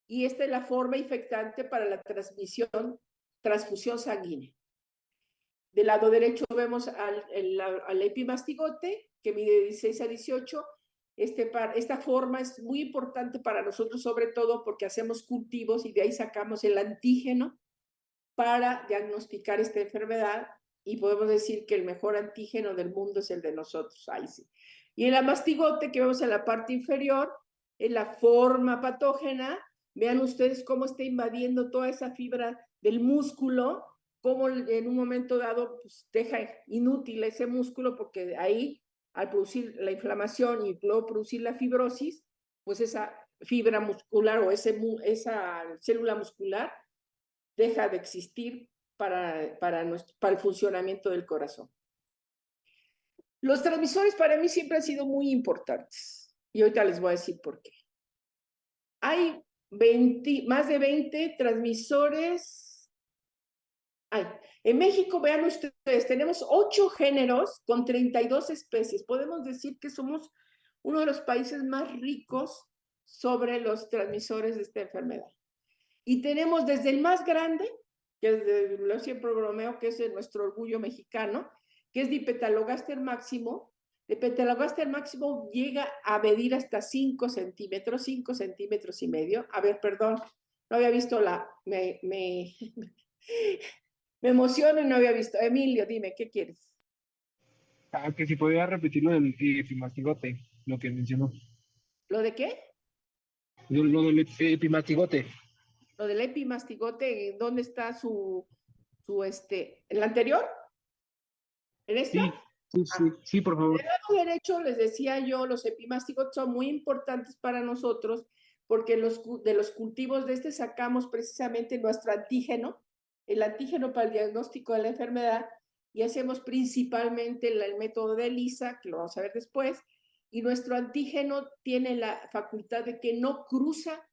y esta es la forma infectante para la transfusión sanguínea. Del lado derecho vemos al epimastigote, que mide 16 a 18. Esta forma es muy importante para nosotros, sobre todo porque hacemos cultivos y de ahí sacamos el antígeno para diagnosticar esta enfermedad, y podemos decir que el mejor antígeno del mundo es el de nosotros. Ahí sí. Y el amastigote que vemos en la parte inferior es la forma patógena. Vean ustedes cómo está invadiendo toda esa fibra del músculo, cómo en un momento dado pues, deja inútil ese músculo, porque ahí, al producir la inflamación y luego producir la fibrosis, pues esa fibra muscular o esa célula muscular deja de existir para el funcionamiento del corazón. Los transmisores para mí siempre han sido muy importantes, y ahorita les voy a decir por qué. Hay más de 20 transmisores. En México, vean ustedes, tenemos 8 géneros con 32 especies. Podemos decir que somos uno de los países más ricos sobre los transmisores de esta enfermedad. Y tenemos desde el más grande, que yo siempre bromeo que es nuestro orgullo mexicano, que es Dipetalogaster máximo. Dipetalogaster máximo llega a medir hasta 5 centímetros, 5 centímetros y medio. A ver, perdón, no había visto me emociono y no había visto. Emilio, dime, ¿qué quieres? Que si podía repetirlo del epimastigote, lo que mencionó. ¿Lo de qué? Lo del epimastigote. Lo del epimastigote, ¿dónde está el anterior? ¿En esto? Sí, por favor. Del lado derecho, les decía yo, los epimastigotes son muy importantes para nosotros, porque de los cultivos de sacamos precisamente nuestro antígeno, el antígeno para el diagnóstico de la enfermedad, y hacemos principalmente el método de ELISA, que lo vamos a ver después, y nuestro antígeno tiene la facultad de que no cruza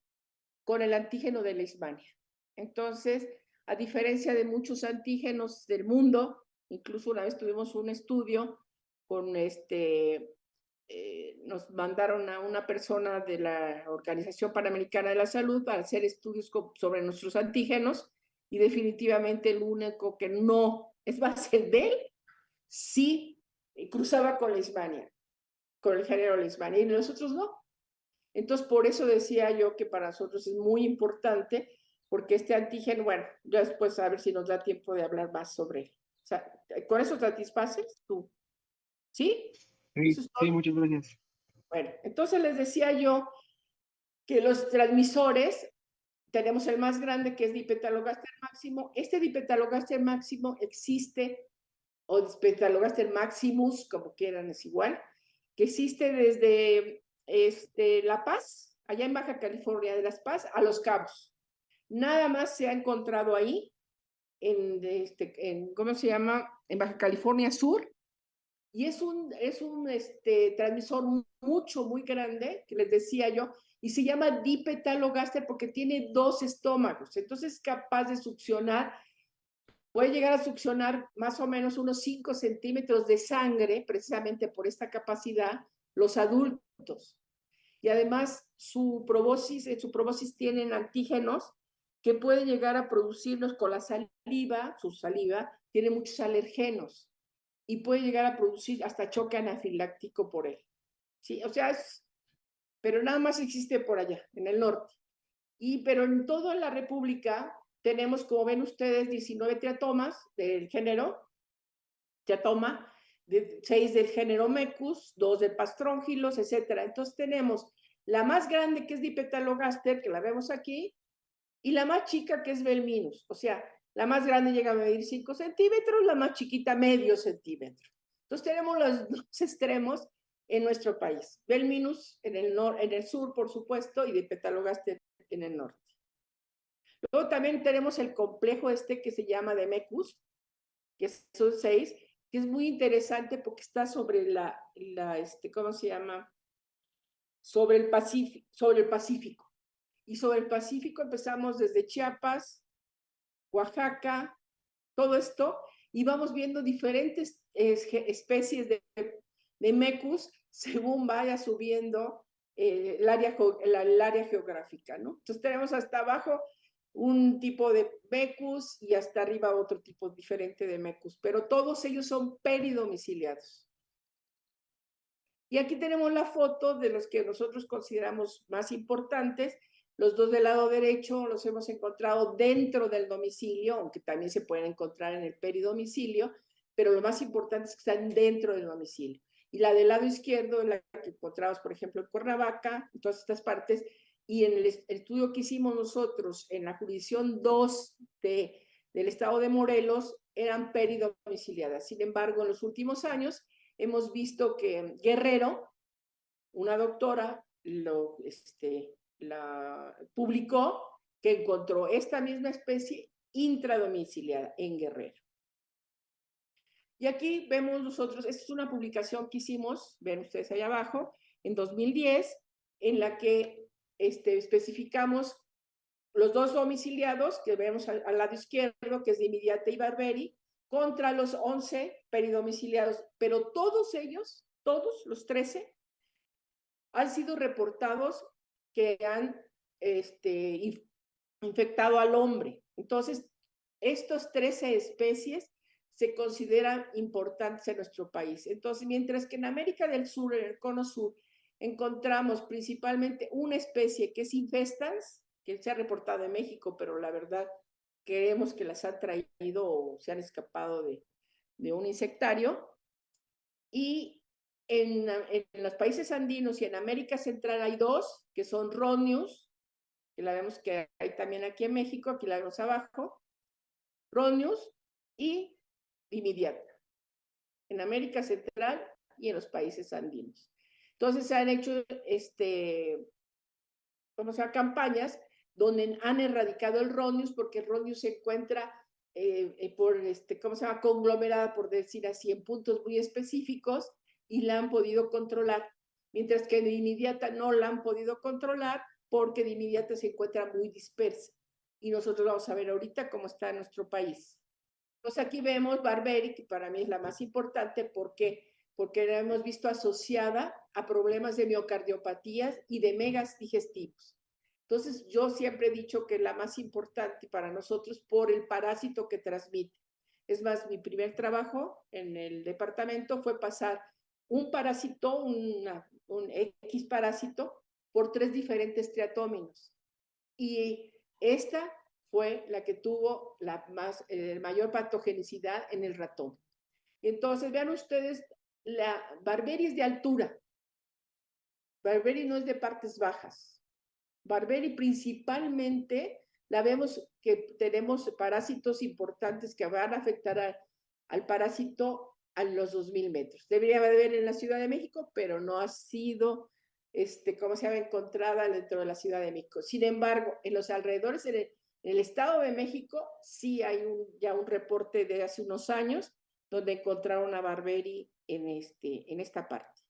con el antígeno de Leishmania. Entonces, a diferencia de muchos antígenos del mundo, incluso una vez tuvimos un estudio con nos mandaron a una persona de la Organización Panamericana de la Salud para hacer estudios sobre nuestros antígenos, y definitivamente el único que no es base de él, sí cruzaba con Leishmania, con el género Leishmania, y los otros no. Entonces, por eso decía yo que para nosotros es muy importante, porque este antígeno, bueno, ya después a ver si nos da tiempo de hablar más sobre él. O sea, ¿con eso satisfaces tú? ¿Sí? Sí, Eso es sí, todo. muchas gracias. Bueno, entonces les decía yo que los transmisores, tenemos el más grande que es Dipetalogaster máximo. Este Dipetalogaster máximo existe, o Dipetalogaster maximus, como quieran, es igual, que existe desde La Paz, allá en Baja California de Las Paz, a Los Cabos. Nada más se ha encontrado ahí, ¿cómo se llama? En Baja California Sur, y es un transmisor muy grande, que les decía yo, y se llama Dipetalogaster porque tiene 2 estómagos, entonces es capaz de succionar, puede llegar a succionar más o menos unos 5 centímetros de sangre, precisamente por esta capacidad, los adultos. Y además en su probóscis tienen antígenos que pueden llegar a producirlos con la saliva, su saliva tiene muchos alergenos y puede llegar a producir hasta choque anafiláctico por él. ¿Sí? O sea, pero nada más existe por allá, en el norte. Pero en toda la República tenemos, como ven ustedes, 19 triatomas del género, triatoma, 6 del género Mecus, 2 del Pastróngilos, etc. Entonces tenemos la más grande, que es Dipetalogaster, que la vemos aquí, y la más chica, que es Belminus. O sea, la más grande llega a medir 5 centímetros, la más chiquita medio centímetro. Entonces tenemos los 2 extremos en nuestro país. Belminus en el sur, por supuesto, y Dipetalogaster en el norte. Luego también tenemos el complejo que se llama de Mecus, que son 6, que es muy interesante porque está sobre ¿cómo se llama? Sobre el Pacífico. Y sobre el Pacífico empezamos desde Chiapas, Oaxaca, todo esto, y vamos viendo diferentes especies de mecus según vaya subiendo el área geográfica, ¿no? Entonces tenemos hasta abajo un tipo de mecus y hasta arriba otro tipo diferente de mecus, pero todos ellos son peridomiciliados. Y aquí tenemos la foto de los que nosotros consideramos más importantes. Los 2 del lado derecho los hemos encontrado dentro del domicilio, aunque también se pueden encontrar en el peridomicilio, pero lo más importante es que están dentro del domicilio. Y la del lado izquierdo es la que encontramos, por ejemplo, en Cuernavaca, en todas estas partes, y en el estudio que hicimos nosotros en la jurisdicción 2 del estado de Morelos, eran peridomiciliadas. Sin embargo, en los últimos años hemos visto que Guerrero, una doctora, la publicó que encontró esta misma especie intradomiciliada en Guerrero. Y aquí vemos nosotros, esta es una publicación que hicimos, ven ustedes ahí abajo, en 2010, en la que especificamos los 2 domiciliados que vemos al lado izquierdo, que es Dimidiata y Barberi, contra los 11 peridomiciliados, pero todos ellos, todos los 13, han sido reportados que han infectado al hombre. Entonces, estos 13 especies se consideran importantes en nuestro país. Entonces, mientras que en América del Sur, en el Cono Sur, encontramos principalmente una especie que es infestans, que se ha reportado en México, pero la verdad creemos que las han traído o se han escapado de un insectario. Y en los países andinos y en América Central hay 2, que son Rhonius, que la vemos que hay también aquí en México, aquí la vemos abajo, Rhonius y Dimidiata, en América Central y en los países andinos. Entonces se han hecho campañas donde han erradicado el Rhonius, porque el Rhonius se encuentra conglomerada, por decir así, en puntos muy específicos y la han podido controlar, mientras que Dimidiata no la han podido controlar porque Dimidiata se encuentra muy dispersa. Y nosotros vamos a ver ahorita cómo está en nuestro país. Entonces aquí vemos Barberi, que para mí es la más importante porque la hemos visto asociada a problemas de miocardiopatías y de megas digestivos. Entonces, yo siempre he dicho que es la más importante para nosotros por el parásito que transmite. Es más, mi primer trabajo en el departamento fue pasar un parásito, un X parásito, por 3 diferentes triatóminos. Y esta fue la que tuvo mayor patogenicidad en el ratón. Entonces, vean ustedes la Barberie es de altura. Barberie no es de partes bajas. Barberie principalmente la vemos que tenemos parásitos importantes que van a afectar al parásito a los 2000 metros. Debería haber en la Ciudad de México, pero no ha sido, ¿cómo se llama?, encontrada dentro de la Ciudad de México. Sin embargo, en los alrededores, en el Estado de México, sí hay ya un reporte de hace unos años donde encontraron una Barberie en esta parte.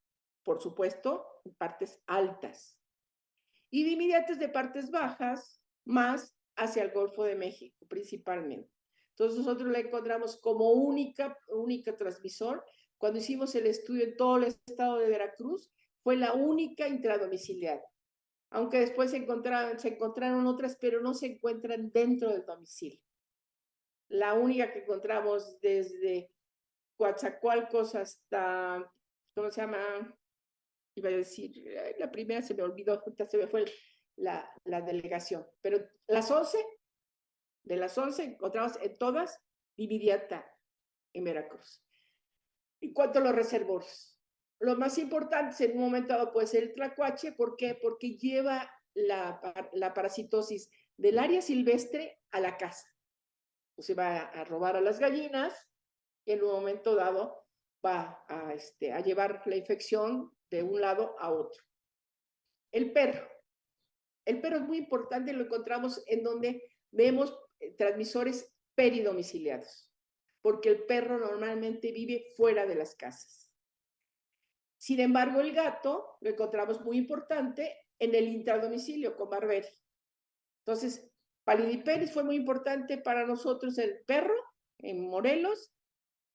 Por supuesto, en partes altas. Y dimidiates de partes bajas, más hacia el Golfo de México, principalmente. Entonces, nosotros la encontramos como única transmisor. Cuando hicimos el estudio en todo el estado de Veracruz, fue la única intradomiciliaria. Aunque después se encontraron otras, pero no se encuentran dentro del domicilio. La única que encontramos desde Coatzacoalcos hasta, ¿cómo se llama? Iba a decir, la primera se me olvidó, se me fue la delegación. Pero de las 11 encontramos en todas Viridiata en Veracruz. En cuanto a los reservorios, lo más importante en un momento dado puede ser el tlacuache. ¿Por qué? Porque lleva la parasitosis del área silvestre a la casa. O se va a robar a las gallinas y en un momento dado va a llevar la infección de un lado a otro. El perro es muy importante, lo encontramos en donde vemos transmisores peridomiciliados, porque el perro normalmente vive fuera de las casas. Sin embargo, el gato lo encontramos muy importante en el intradomicilio con Barberie. Entonces, Palidiperis fue muy importante para nosotros, el perro en Morelos.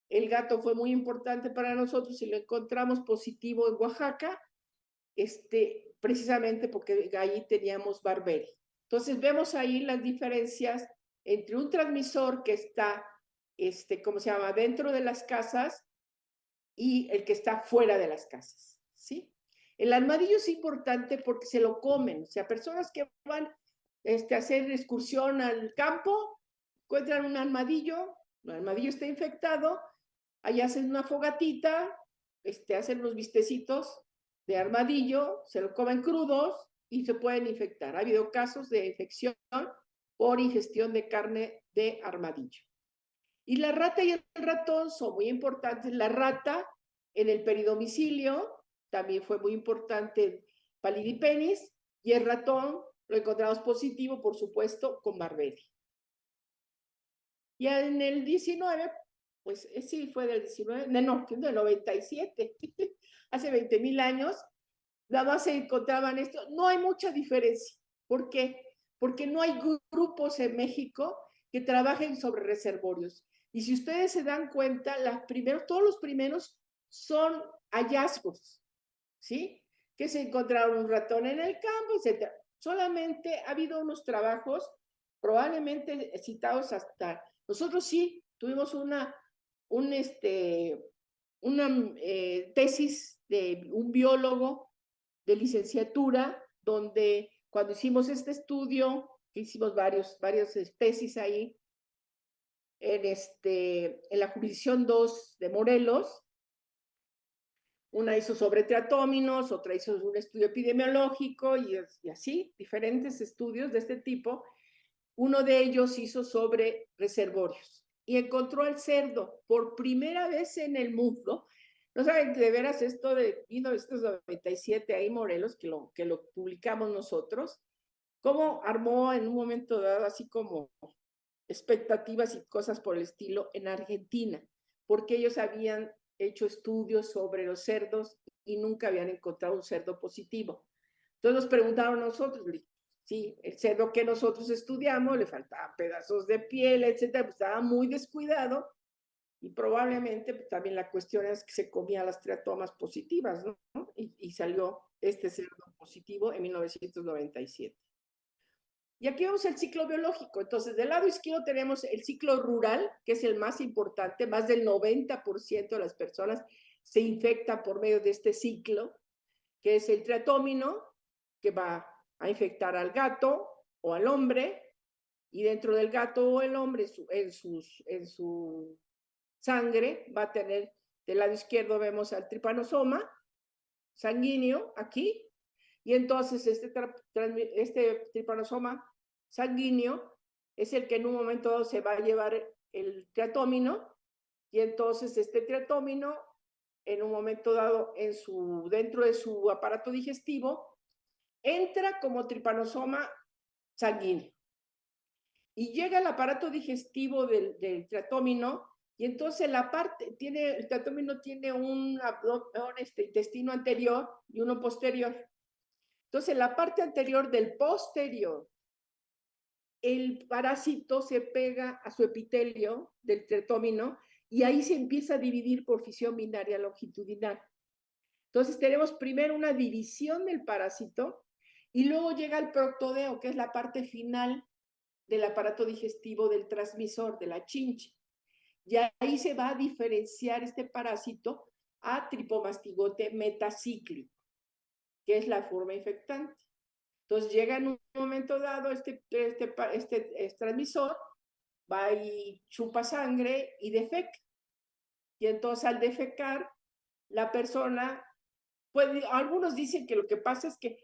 El gato fue muy importante para nosotros y lo encontramos positivo en Oaxaca, precisamente porque ahí teníamos Barberie. Entonces vemos ahí las diferencias entre un transmisor que está, ¿cómo se llama?, dentro de las casas y el que está fuera de las casas, ¿sí? El armadillo es importante porque se lo comen, o sea, personas que van a hacer excursión al campo, encuentran un armadillo, el armadillo está infectado, ahí hacen una fogatita, hacen unos bistecitos de armadillo, se lo comen crudos y se pueden infectar. Ha habido casos de infección por ingestión de carne de armadillo. Y la rata y el ratón son muy importantes. La rata en el peridomicilio también fue muy importante Palidipenis, y el ratón lo encontramos positivo, por supuesto, con Barberie. Y en el 19, pues sí, fue del 19, no, del 97, hace 20,000 años, nada más se encontraban esto. No hay mucha diferencia. ¿Por qué? Porque no hay grupos en México que trabajen sobre reservorios. Y si ustedes se dan cuenta, todos los primeros son hallazgos, ¿sí? Que se encontraron un ratón en el campo, etc. Solamente ha habido unos trabajos, probablemente citados hasta... Nosotros sí tuvimos una tesis de un biólogo de licenciatura, donde cuando hicimos este estudio, hicimos varias tesis ahí, en la jurisdicción 2 de Morelos. Una hizo sobre triatóminos, otra hizo un estudio epidemiológico y así, diferentes estudios de este tipo. Uno de ellos hizo sobre reservorios y encontró al cerdo por primera vez en el mundo. No saben de veras esto de 1997 ahí Morelos, que lo publicamos nosotros, cómo armó en un momento dado así como expectativas y cosas por el estilo en Argentina, porque ellos habían hecho estudios sobre los cerdos y nunca habían encontrado un cerdo positivo. Entonces nos preguntaron a nosotros, sí, el cerdo que nosotros estudiamos, le faltaban pedazos de piel, etcétera, pues estaba muy descuidado y probablemente pues, también la cuestión es que se comía las triatomas positivas, ¿no? Y salió este cerdo positivo en 1997. Y aquí vemos el ciclo biológico. Entonces, del lado izquierdo tenemos el ciclo rural, que es el más importante. Más del 90% de las personas se infectan por medio de este ciclo, que es el triatómino, que va a infectar al gato o al hombre, y dentro del gato o el hombre, en su sangre, va a tener Del lado izquierdo vemos al tripanosoma sanguíneo aquí, y entonces este tripanosoma sanguíneo es el que en un momento dado se va a llevar el triatómino, y entonces este triatómino en un momento dado dentro de su aparato digestivo entra como tripanosoma sanguíneo y llega al aparato digestivo del triatómino, y entonces el triatómino tiene un intestino anterior y uno posterior. Entonces, la parte anterior del posterior, el parásito se pega a su epitelio del triatómino y ahí se empieza a dividir por fisión binaria longitudinal. Entonces, tenemos primero una división del parásito y luego llega el proctodeo, que es la parte final del aparato digestivo del transmisor, de la chinche. Y ahí se va a diferenciar este parásito a tripomastigote metacíclico, que es la forma infectante. Entonces llega en un momento dado este transmisor, va y chupa sangre y defeca. Y entonces al defecar, la persona, algunos dicen que lo que pasa es que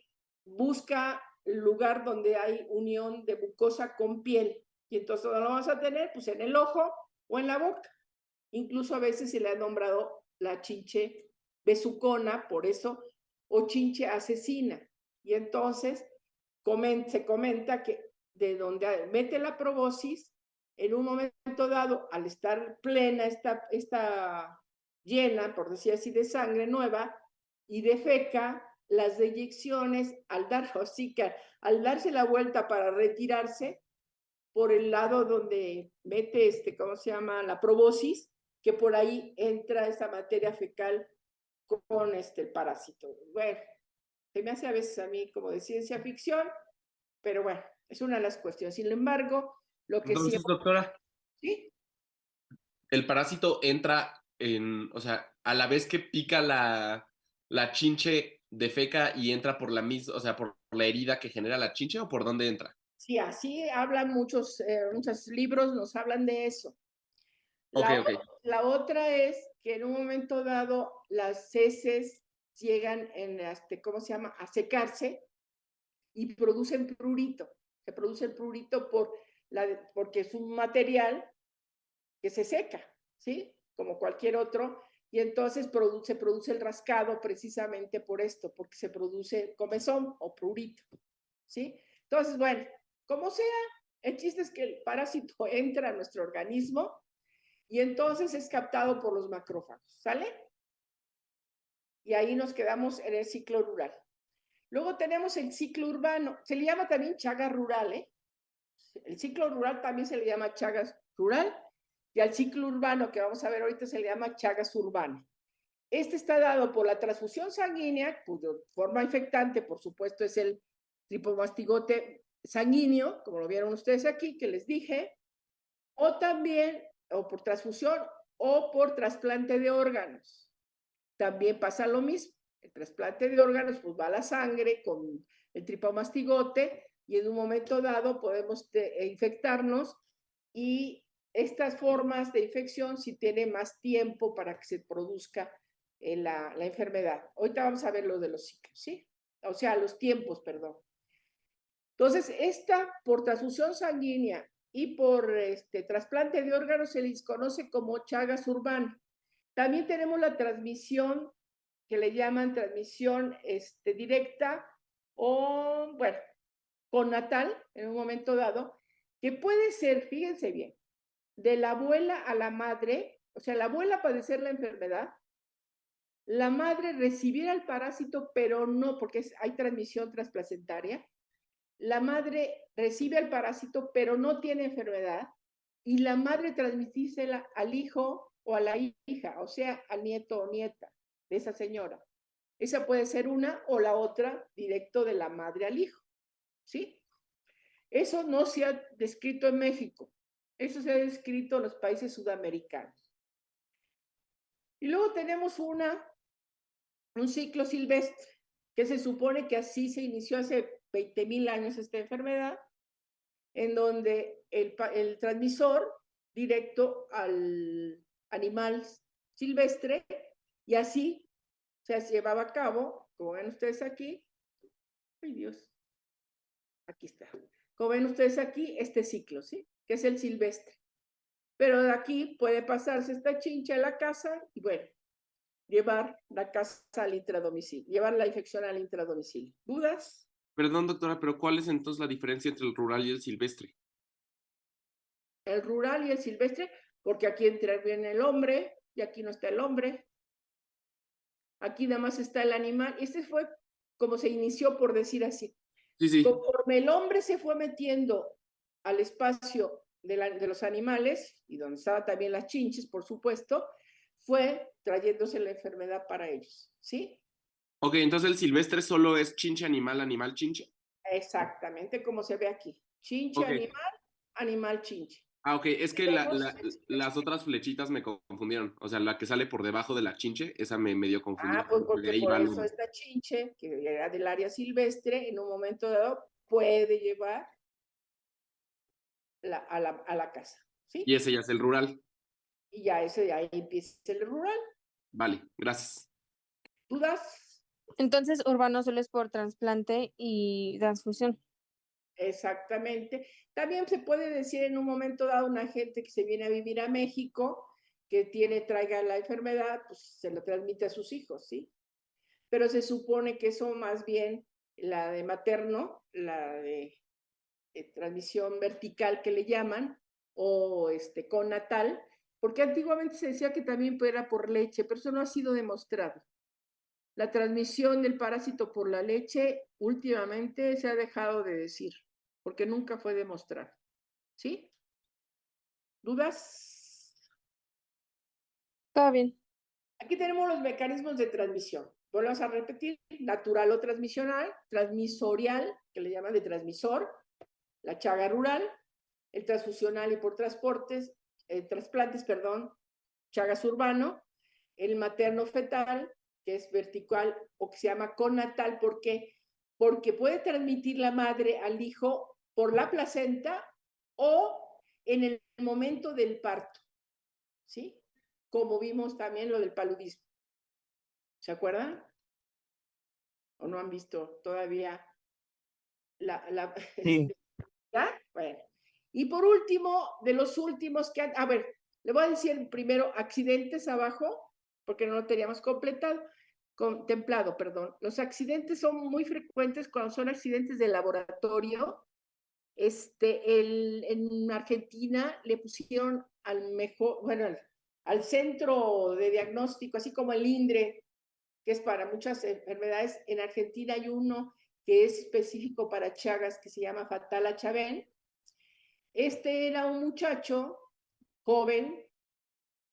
busca el lugar donde hay unión de mucosa con piel. Y entonces lo vamos a tener pues en el ojo o en la boca. Incluso a veces se le ha nombrado la chinche besucona, por eso, o chinche asesina. Y entonces se comenta que de donde mete la probosis, en un momento dado, al estar plena, esta llena, por decir así, de sangre nueva, y defeca, las deyecciones, al darse la vuelta para retirarse, por el lado donde mete, ¿cómo se llama? La probosis, que por ahí entra esa materia fecal con el parásito. Bueno, se me hace a veces a mí como de ciencia ficción, pero bueno, es una de las cuestiones. Sin embargo, lo que Entonces, sí... doctora, ¿Sí? el parásito entra o sea, a la vez que pica la chinche, defeca y entra por la misma, o sea, por la herida que genera la chinche, ¿o por dónde entra? Sí, así hablan muchos libros, nos hablan de eso. Ok, ok. La otra es que en un momento dado las heces llegan ¿cómo se llama? A secarse y producen prurito. Se produce el prurito porque es un material que se seca, ¿sí? Como cualquier otro. Y entonces se produce el rascado precisamente por esto, porque se produce comezón o prurito, ¿sí? Entonces, bueno, como sea, el chiste es que el parásito entra a nuestro organismo y entonces es captado por los macrófagos, ¿sale? Y ahí nos quedamos en el ciclo rural. Luego tenemos el ciclo urbano, se le llama también chaga rural, ¿eh? El ciclo rural también se le llama chagas rural, y al ciclo urbano que vamos a ver ahorita se le llama chagas urbano. Este está dado por la transfusión sanguínea, pues de forma infectante, por supuesto, es el tripomastigote sanguíneo, como lo vieron ustedes aquí, que les dije, o también, o por transfusión, o por trasplante de órganos. También pasa lo mismo. El trasplante de órganos, pues va a la sangre con el tripomastigote y en un momento dado podemos infectarnos, y estas formas de infección sí tienen más tiempo para que se produzca la enfermedad. Ahorita vamos a ver lo de los ciclos, ¿sí? O sea, los tiempos, perdón. Entonces, por transfusión sanguínea y por trasplante de órganos se les conoce como chagas urbana. También tenemos la transmisión que le llaman transmisión directa o, bueno, connatal en un momento dado, que puede ser, fíjense bien, de la abuela a la madre, o sea, la abuela padecer la enfermedad, la madre recibir el parásito, pero no, porque hay transmisión transplacentaria, la madre recibe el parásito, pero no tiene enfermedad, y la madre transmitírsela al hijo o a la hija, o sea, al nieto o nieta de esa señora. Esa puede ser una, o la otra directo de la madre al hijo, ¿sí? Eso no se ha descrito en México, eso se ha descrito en los países sudamericanos. Y luego tenemos un ciclo silvestre, que se supone que así se inició hace 20,000 años esta enfermedad, en donde el transmisor directo al animal silvestre, y así se llevaba a cabo, como ven ustedes aquí, ay Dios, aquí está, como ven ustedes aquí, este ciclo, ¿sí? Que es el silvestre. Pero de aquí puede pasarse esta chincha a la casa y bueno, llevar la casa al intradomicilio, llevar la infección al intradomicilio. ¿Dudas? Perdón, doctora, pero ¿cuál es entonces la diferencia entre el rural y el silvestre? El rural y el silvestre, porque aquí interviene el hombre y aquí no está el hombre. Aquí nada más está el animal. Este fue como se inició, por decir así. Sí, sí. Conforme el hombre se fue metiendo al espacio de los animales, y donde estaban también las chinches, por supuesto, fue trayéndose la enfermedad para ellos, ¿sí? Ok, entonces el silvestre solo es chinche animal, animal chinche. Exactamente como se ve aquí. Chinche Ok. animal, animal chinche. Ah, ok, es que Tenemos las otras flechitas me confundieron. O sea, la que sale por debajo de la chinche, esa me medio confundió. pues De porque ahí por va lo eso demás. esta chinche, que era del área silvestre, en un momento dado puede llevar a la casa, ¿sí? Y ese ya es el rural. Y ya ese, ahí empieza el rural. Vale, gracias. ¿Dudas? Entonces, urbano solo es por trasplante y transfusión. Exactamente. También se puede decir en un momento dado una gente que se viene a vivir a México, que traiga la enfermedad, pues se lo transmite a sus hijos, ¿sí? Pero se supone que eso más bien la de materno, la de transmisión vertical que le llaman, o con natal, porque antiguamente se decía que también era por leche, pero eso no ha sido demostrado. La transmisión del parásito por la leche últimamente se ha dejado de decir, porque nunca fue demostrado. ¿Sí? ¿Dudas? Todo bien. Aquí tenemos los mecanismos de transmisión. Volvemos a repetir, natural o transmisional, transmisorial, que le llaman de transmisor, la chaga rural, el transfusional y por trasplantes, chagas urbano, el materno fetal, que es vertical o que se llama connatal, ¿por qué? Porque puede transmitir la madre al hijo por la placenta o en el momento del parto, ¿sí? Como vimos también lo del paludismo. ¿Se acuerdan? ¿O no han visto todavía Sí, ¿ya? Bueno. Y por último, de los últimos que a ver, le voy a decir primero accidentes abajo, porque no lo teníamos contemplado, perdón. Los accidentes son muy frecuentes cuando son accidentes de laboratorio. En Argentina le pusieron al mejor, bueno, al centro de diagnóstico, así como el INDRE, que es para muchas enfermedades. En Argentina hay uno que es específico para Chagas, que se llama Fatala Chabén. Este era un muchacho joven,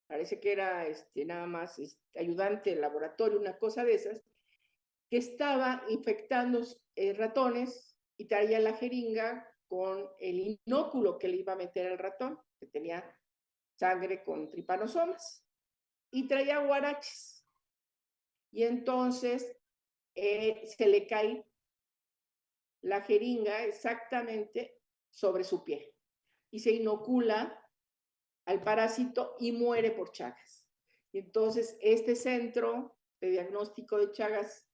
parece que era nada más ayudante de laboratorio, una cosa de esas, que estaba infectando ratones y traía la jeringa con el inóculo que le iba a meter al ratón, que tenía sangre con tripanosomas, y traía guaraches. Y entonces se le cae la jeringa exactamente sobre su pie y se inocula al parásito y muere por Chagas. Y entonces este centro de diagnóstico de Chagas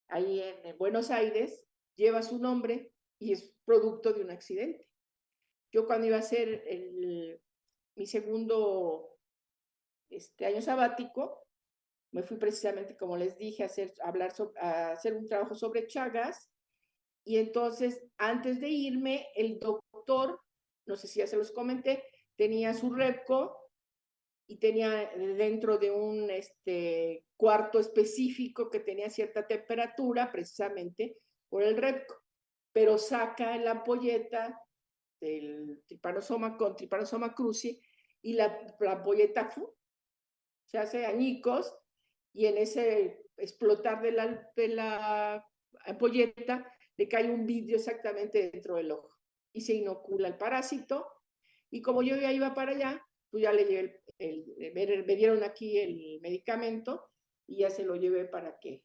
ahí en Buenos Aires lleva su nombre y es producto de un accidente. Yo cuando iba a hacer mi segundo año sabático, me fui precisamente, como les dije, a hacer un trabajo sobre Chagas. Y entonces, antes de irme, el doctor, no sé si ya se los comenté, tenía su Repco y tenía dentro de un cuarto específico que tenía cierta temperatura, precisamente por el Repco, pero saca la ampolleta del tripanosoma con tripanosoma cruzi y la ampolleta se hace añicos y en ese explotar de la ampolleta le cae un vidrio exactamente dentro del ojo y se inocula el parásito. Y como yo ya iba para allá, pues ya le llevé me dieron aquí el medicamento y ya se lo llevé para que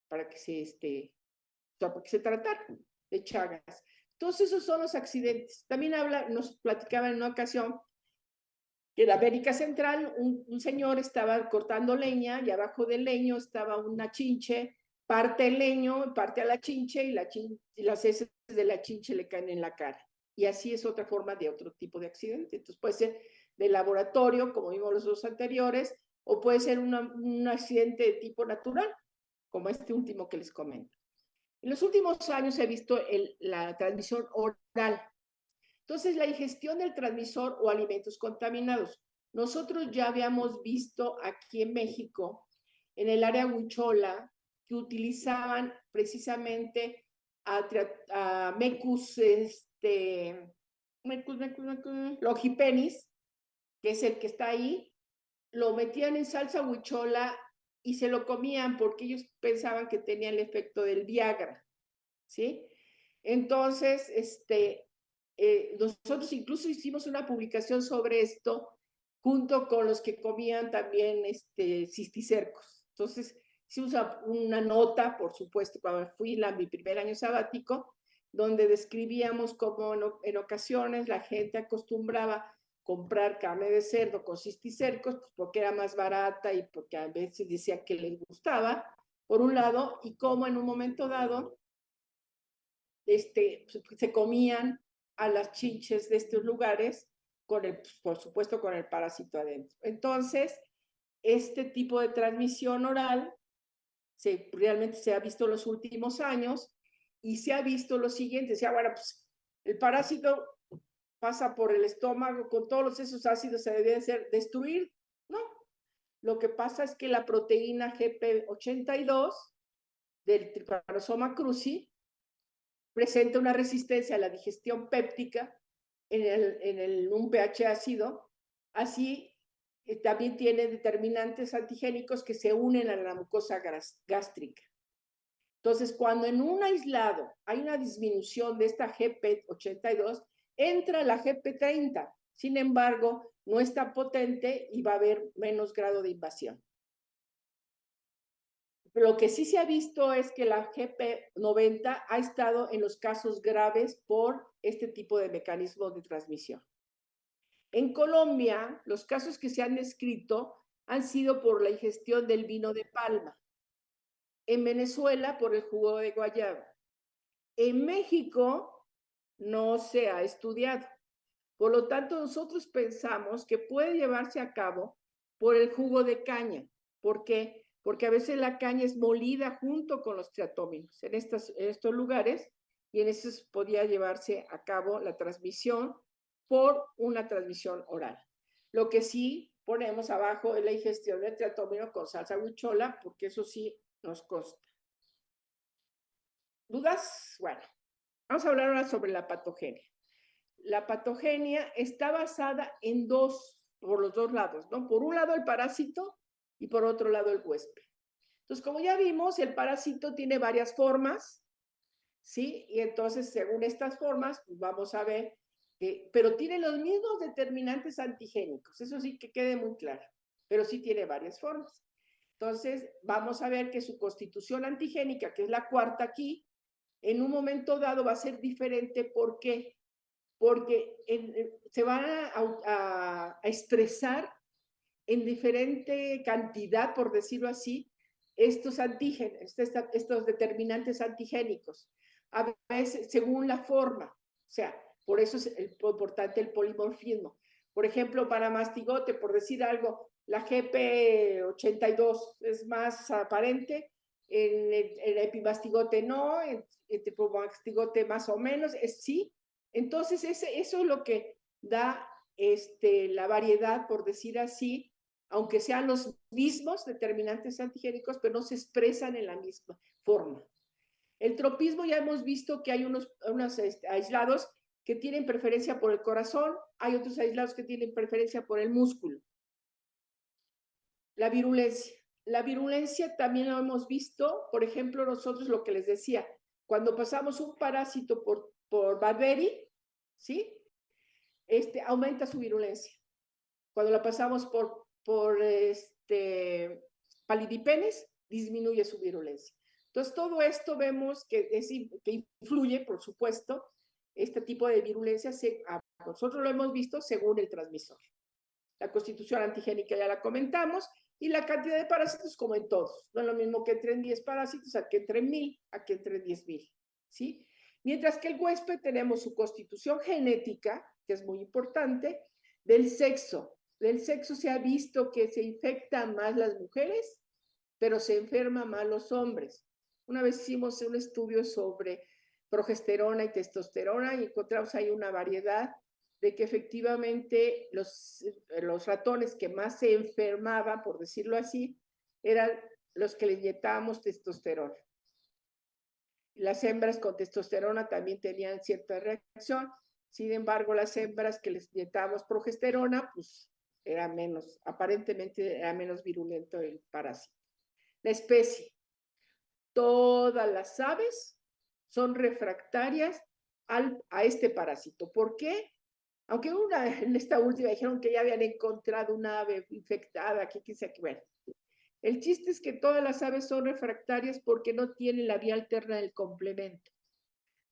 para que se tratara de Chagas. Entonces esos son los accidentes. También nos platicaba en una ocasión que en América Central un señor estaba cortando leña y abajo del leño estaba una chinche, parte el leño, parte a la chinche y las heces de la chinche le caen en la cara. Y así es otra forma de otro tipo de accidente. Entonces puede ser de laboratorio, como vimos los dos anteriores, o puede ser un accidente de tipo natural, como este último que les comento. En los últimos años se ha visto la transmisión oral. Entonces, la ingestión del transmisor o alimentos contaminados. Nosotros ya habíamos visto aquí en México, en el área Huichola, que utilizaban precisamente a Mecus, longipenis, que es el que está ahí, lo metían en salsa huichola y se lo comían porque ellos pensaban que tenía el efecto del Viagra, ¿sí? Entonces, nosotros incluso hicimos una publicación sobre esto junto con los que comían también cisticercos. Entonces, hicimos una nota, por supuesto, cuando fui mi primer año sabático, donde describíamos cómo en ocasiones la gente acostumbraba comprar carne de cerdo con cisticercos, pues porque era más barata y porque a veces decía que les gustaba, por un lado, y cómo en un momento dado se comían a las chinches de estos lugares, por supuesto con el parásito adentro. Entonces, este tipo de transmisión oral realmente se ha visto en los últimos años y se ha visto lo siguiente, o sea, bueno, pues el parásito pasa por el estómago, con todos esos ácidos se deben destruir, ¿no? Lo que pasa es que la proteína GP82 del Trypanosoma cruzi presenta una resistencia a la digestión péptica en un pH ácido, así también tiene determinantes antigénicos que se unen a la mucosa gástrica. Entonces, cuando en un aislado hay una disminución de esta GP82, entra la GP30, sin embargo, no es tan potente y va a haber menos grado de invasión. Lo que sí se ha visto es que la GP90 ha estado en los casos graves por este tipo de mecanismo de transmisión. En Colombia, los casos que se han descrito han sido por la ingestión del vino de palma. En Venezuela, por el jugo de guayaba. En México, no se ha estudiado. Por lo tanto, nosotros pensamos que puede llevarse a cabo por el jugo de caña. ¿Por qué? Porque a veces la caña es molida junto con los triatóminos en estos lugares y en esos podría llevarse a cabo la transmisión por una transmisión oral. Lo que sí ponemos abajo es la ingestión del triatómino con salsa huichola, porque eso sí nos consta. ¿Dudas? Bueno, vamos a hablar ahora sobre la patogenia. La patogenia está basada en por los dos lados, ¿no? Por un lado el parásito y por otro lado el huésped. Entonces, como ya vimos, el parásito tiene varias formas, ¿sí? Y entonces, según estas formas, pues vamos a ver pero tiene los mismos determinantes antigénicos, eso sí que quede muy claro, pero sí tiene varias formas. Entonces, vamos a ver que su constitución antigénica, que es la cuarta aquí, en un momento dado va a ser diferente. ¿Por qué? Porque se van a expresar en diferente cantidad, por decirlo así, estos antígenos, estos determinantes antigénicos, a veces según la forma, o sea, por eso es importante el polimorfismo. Por ejemplo, para mastigote, por decir algo, la GP82 es más aparente, en el epimastigote no, en el tripomastigote más o menos, sí. Entonces, eso es lo que da la variedad, por decir así, aunque sean los mismos determinantes antigénicos, pero no se expresan en la misma forma. El tropismo ya hemos visto que hay unos aislados que tienen preferencia por el corazón, hay otros aislados que tienen preferencia por el músculo. La virulencia. La virulencia también lo hemos visto, por ejemplo, nosotros lo que les decía, cuando pasamos un parásito por Barberry, ¿sí? Aumenta su virulencia. Cuando la pasamos por palidipenes, disminuye su virulencia. Entonces, todo esto vemos que influye, por supuesto, este tipo de virulencia, nosotros lo hemos visto según el transmisor. La constitución antigénica ya la comentamos, y la cantidad de parásitos como en todos. No es lo mismo que entren 10 parásitos a que entren 1000, a que entren 10,000, ¿sí? Mientras que el huésped tenemos su constitución genética, que es muy importante, del sexo. Del sexo se ha visto que se infectan más las mujeres, pero se enferman más los hombres. Una vez hicimos un estudio sobre progesterona y testosterona y encontramos ahí una variedad de que efectivamente los ratones que más se enfermaban, por decirlo así, eran los que les inyectábamos testosterona. Las hembras con testosterona también tenían cierta reacción, sin embargo, las hembras que les inyectábamos progesterona, pues era menos, aparentemente era menos virulento el parásito. La especie, todas las aves son refractarias a este parásito. ¿Por qué? Aunque en esta última dijeron que ya habían encontrado una ave infectada, que quise que bueno. El chiste es que todas las aves son refractarias porque no tienen la vía alterna del complemento.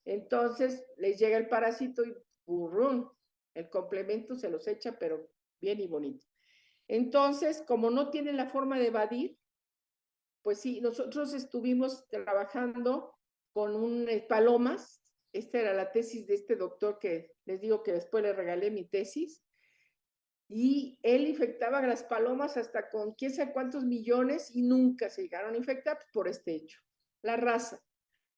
Entonces les llega el parásito y ¡burrum! El complemento se los echa, pero bien y bonito. Entonces, como no tienen la forma de evadir, pues sí, nosotros estuvimos trabajando con palomas. Esta era la tesis de este doctor que les digo que después le regalé mi tesis. Y él infectaba a las palomas hasta con quién sabe cuántos millones y nunca se llegaron a infectar por este hecho. La raza.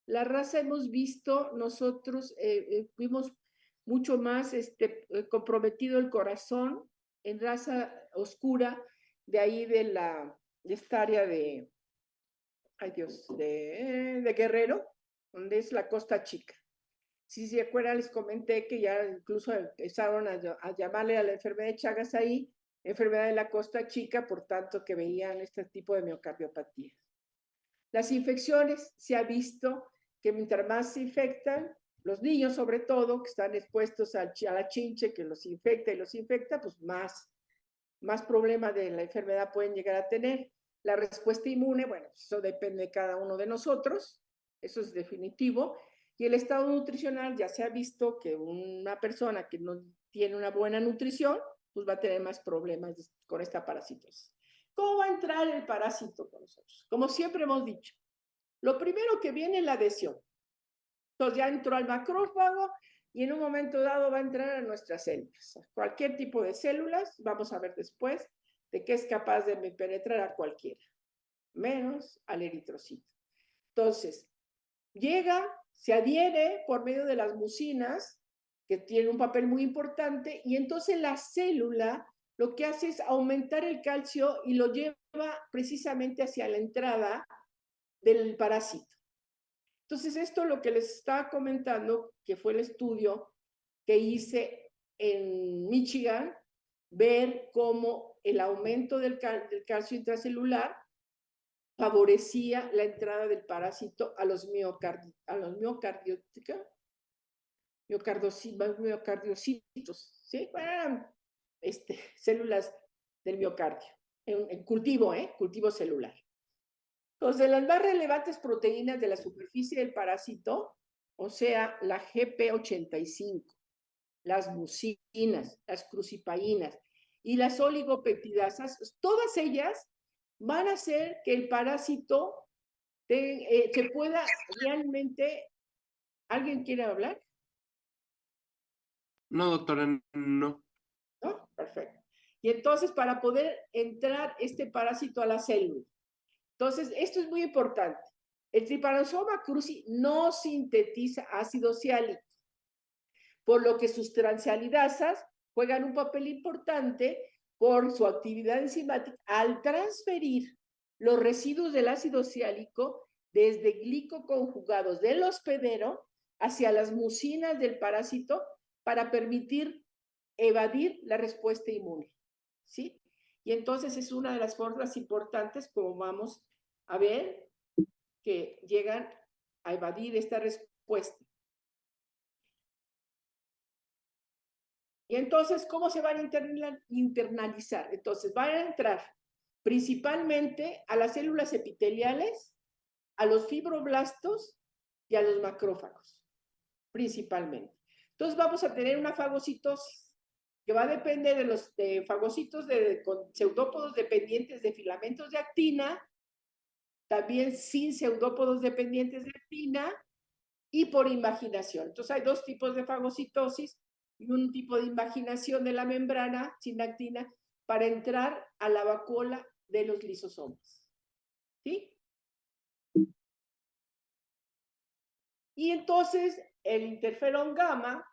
La raza hemos visto, nosotros vimos mucho más comprometido el corazón en raza oscura, de ahí de esta área de, ay Dios, de Guerrero, donde es la Costa Chica. Si se acuerdan, les comenté que ya incluso empezaron a llamarle a la enfermedad de Chagas ahí, enfermedad de la Costa Chica, por tanto que veían este tipo de miocardiopatía. Las infecciones, se ha visto que mientras más se infectan, los niños sobre todo, que están expuestos a la chinche que los infecta, pues más problemas de la enfermedad pueden llegar a tener. La respuesta inmune, bueno, eso depende de cada uno de nosotros, eso es definitivo. Y el estado nutricional, ya se ha visto que una persona que no tiene una buena nutrición, pues va a tener más problemas con esta parasitosis. ¿Cómo va a entrar el parásito con nosotros? Como siempre hemos dicho, lo primero que viene es la adhesión. Entonces ya entró al macrófago y en un momento dado va a entrar a nuestras células. Cualquier tipo de células, vamos a ver después de qué es capaz de penetrar a cualquiera, menos al eritrocito. Entonces, llega, se adhiere por medio de las mucinas, que tienen un papel muy importante, y entonces la célula lo que hace es aumentar el calcio y lo lleva precisamente hacia la entrada del parásito. Entonces, esto es lo que les estaba comentando, que fue el estudio que hice en Michigan, ver cómo el aumento del calcio intracelular favorecía la entrada del parásito a los miocardiocitos, ¿sí? Eran células del miocardio, en cultivo celular. Entonces, las más relevantes proteínas de la superficie del parásito, o sea, la GP85, las mucinas, las crucipaínas y las oligopeptidasas, todas ellas van a hacer que el parásito se pueda realmente... ¿Alguien quiere hablar? No, doctora, no. ¿No? Perfecto. Y entonces, para poder entrar este parásito a la célula. Entonces, esto es muy importante. El Trypanosoma cruzi no sintetiza ácido siálico, por lo que sus transialidasas juegan un papel importante por su actividad enzimática al transferir los residuos del ácido siálico desde glicoconjugados del hospedero hacia las mucinas del parásito para permitir evadir la respuesta inmune, ¿sí? Y entonces es una de las formas importantes, como vamos a ver, que llegan a evadir esta respuesta. Y entonces, ¿cómo se van a internalizar? Entonces, van a entrar principalmente a las células epiteliales, a los fibroblastos y a los macrófagos, principalmente. Entonces, vamos a tener una fagocitosis. que va a depender de los fagocitos con pseudópodos dependientes de filamentos de actina, también sin pseudópodos dependientes de actina y por invaginación. Entonces hay dos tipos de fagocitosis y un tipo de invaginación de la membrana sin actina para entrar a la vacuola de los lisosomas. ¿Sí? Y entonces el interferón gamma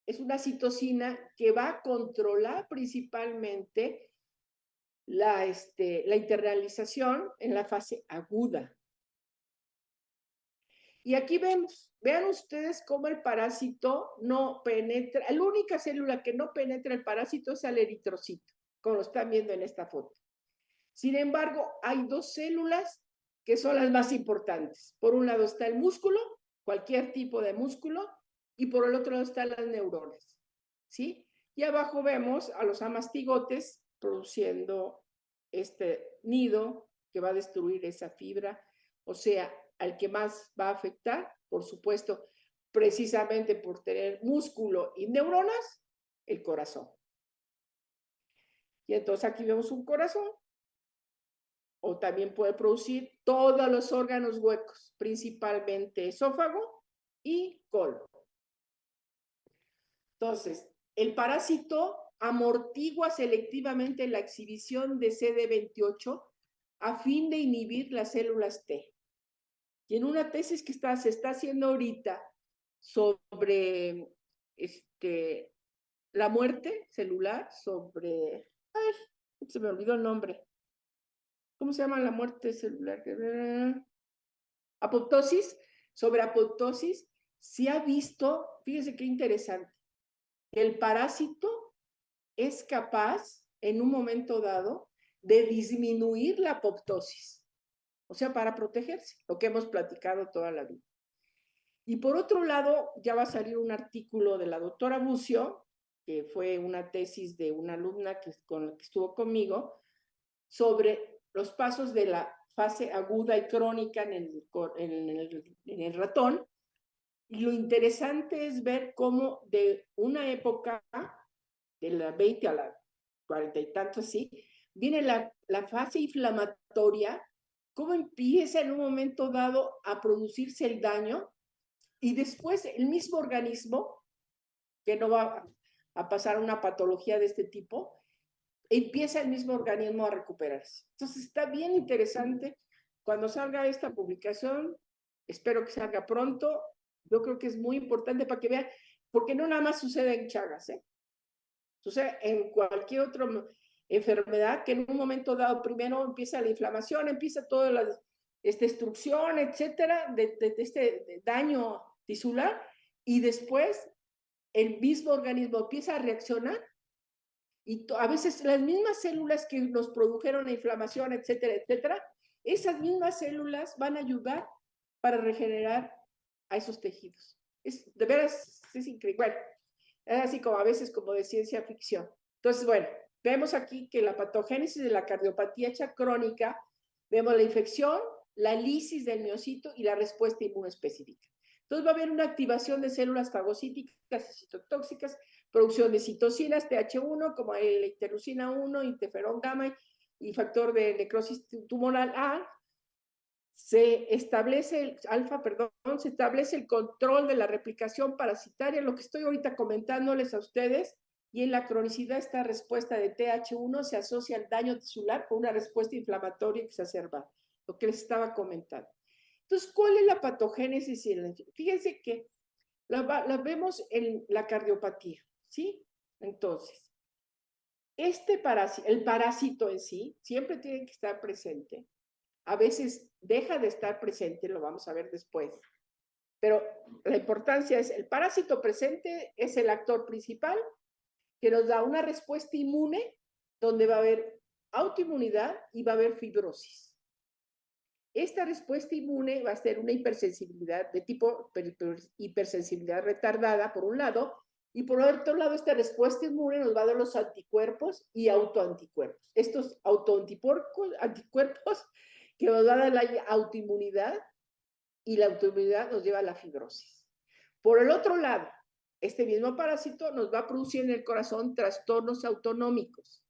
es una citosina que va a controlar principalmente la internalización en la fase aguda. Y aquí vemos, vean ustedes cómo el parásito no penetra, la única célula que no penetra el parásito es el eritrocito, como lo están viendo en esta foto. Sin embargo, hay dos células que son las más importantes. Por un lado está el músculo, cualquier tipo de músculo, y por el otro lado están las neuronas, ¿sí? Y abajo vemos a los amastigotes produciendo este nido que va a destruir esa fibra, o sea, al que más va a afectar, por supuesto, precisamente por tener músculo y neuronas, el corazón. Y entonces aquí vemos un corazón, o también puede producir todos los órganos huecos, principalmente esófago y colon. Entonces, el parásito amortigua selectivamente la exhibición de CD28 a fin de inhibir las células T. Y en una tesis que se está haciendo ahorita sobre la muerte celular, sobre... Ay, se me olvidó el nombre. ¿Cómo se llama la muerte celular? Apoptosis. Sobre apoptosis, se ha visto, fíjense qué interesante, que el parásito es capaz, en un momento dado, de disminuir la apoptosis. O sea, para protegerse, lo que hemos platicado toda la vida. Y por otro lado, ya va a salir un artículo de la doctora Bucio, que fue una tesis de una alumna que estuvo conmigo, sobre los pasos de la fase aguda y crónica en el ratón. Y lo interesante es ver cómo de una época, de la 20 a la 40 y tanto así, viene la fase inflamatoria, cómo empieza en un momento dado a producirse el daño y después el mismo organismo, que no va a pasar una patología de este tipo, empieza el mismo organismo a recuperarse. Entonces está bien interesante. Cuando salga esta publicación, espero que salga pronto, yo creo que es muy importante para que vean, porque no nada más sucede en Chagas, sucede en cualquier otra enfermedad que en un momento dado primero empieza la inflamación, empieza toda la destrucción, etcétera, de este daño tisular, y después el mismo organismo empieza a reaccionar y a veces las mismas células que nos produjeron la inflamación, etcétera, etcétera, esas mismas células van a ayudar para regenerar a esos tejidos. De veras, es increíble. Bueno, es así como a veces como de ciencia ficción. Entonces, bueno, vemos aquí que la patogénesis de la cardiopatía hecha crónica, vemos la infección, la lisis del miocito y la respuesta inmunoespecífica. Entonces va a haber una activación de células fagocíticas y citotóxicas, producción de citocinas, TH1, como la interleucina 1, interferón gamma y factor de necrosis tumoral A. Se establece el control de la replicación parasitaria, lo que estoy ahorita comentándoles a ustedes, y en la cronicidad esta respuesta de TH1 se asocia al daño tisular con una respuesta inflamatoria exacerbada, lo que les estaba comentando. Entonces, ¿cuál es la patogénesis? Fíjense que la vemos en la cardiopatía, ¿sí? Entonces, el parásito en sí siempre tiene que estar presente. A veces deja de estar presente, lo vamos a ver después. Pero la importancia es, el parásito presente es el actor principal que nos da una respuesta inmune donde va a haber autoinmunidad y va a haber fibrosis. Esta respuesta inmune va a ser una hipersensibilidad de tipo hipersensibilidad retardada, por un lado, y por otro lado, esta respuesta inmune nos va a dar los anticuerpos y autoanticuerpos. Estos anticuerpos que nos va a dar la autoinmunidad, y la autoinmunidad nos lleva a la fibrosis. Por el otro lado, este mismo parásito nos va a producir en el corazón trastornos autonómicos.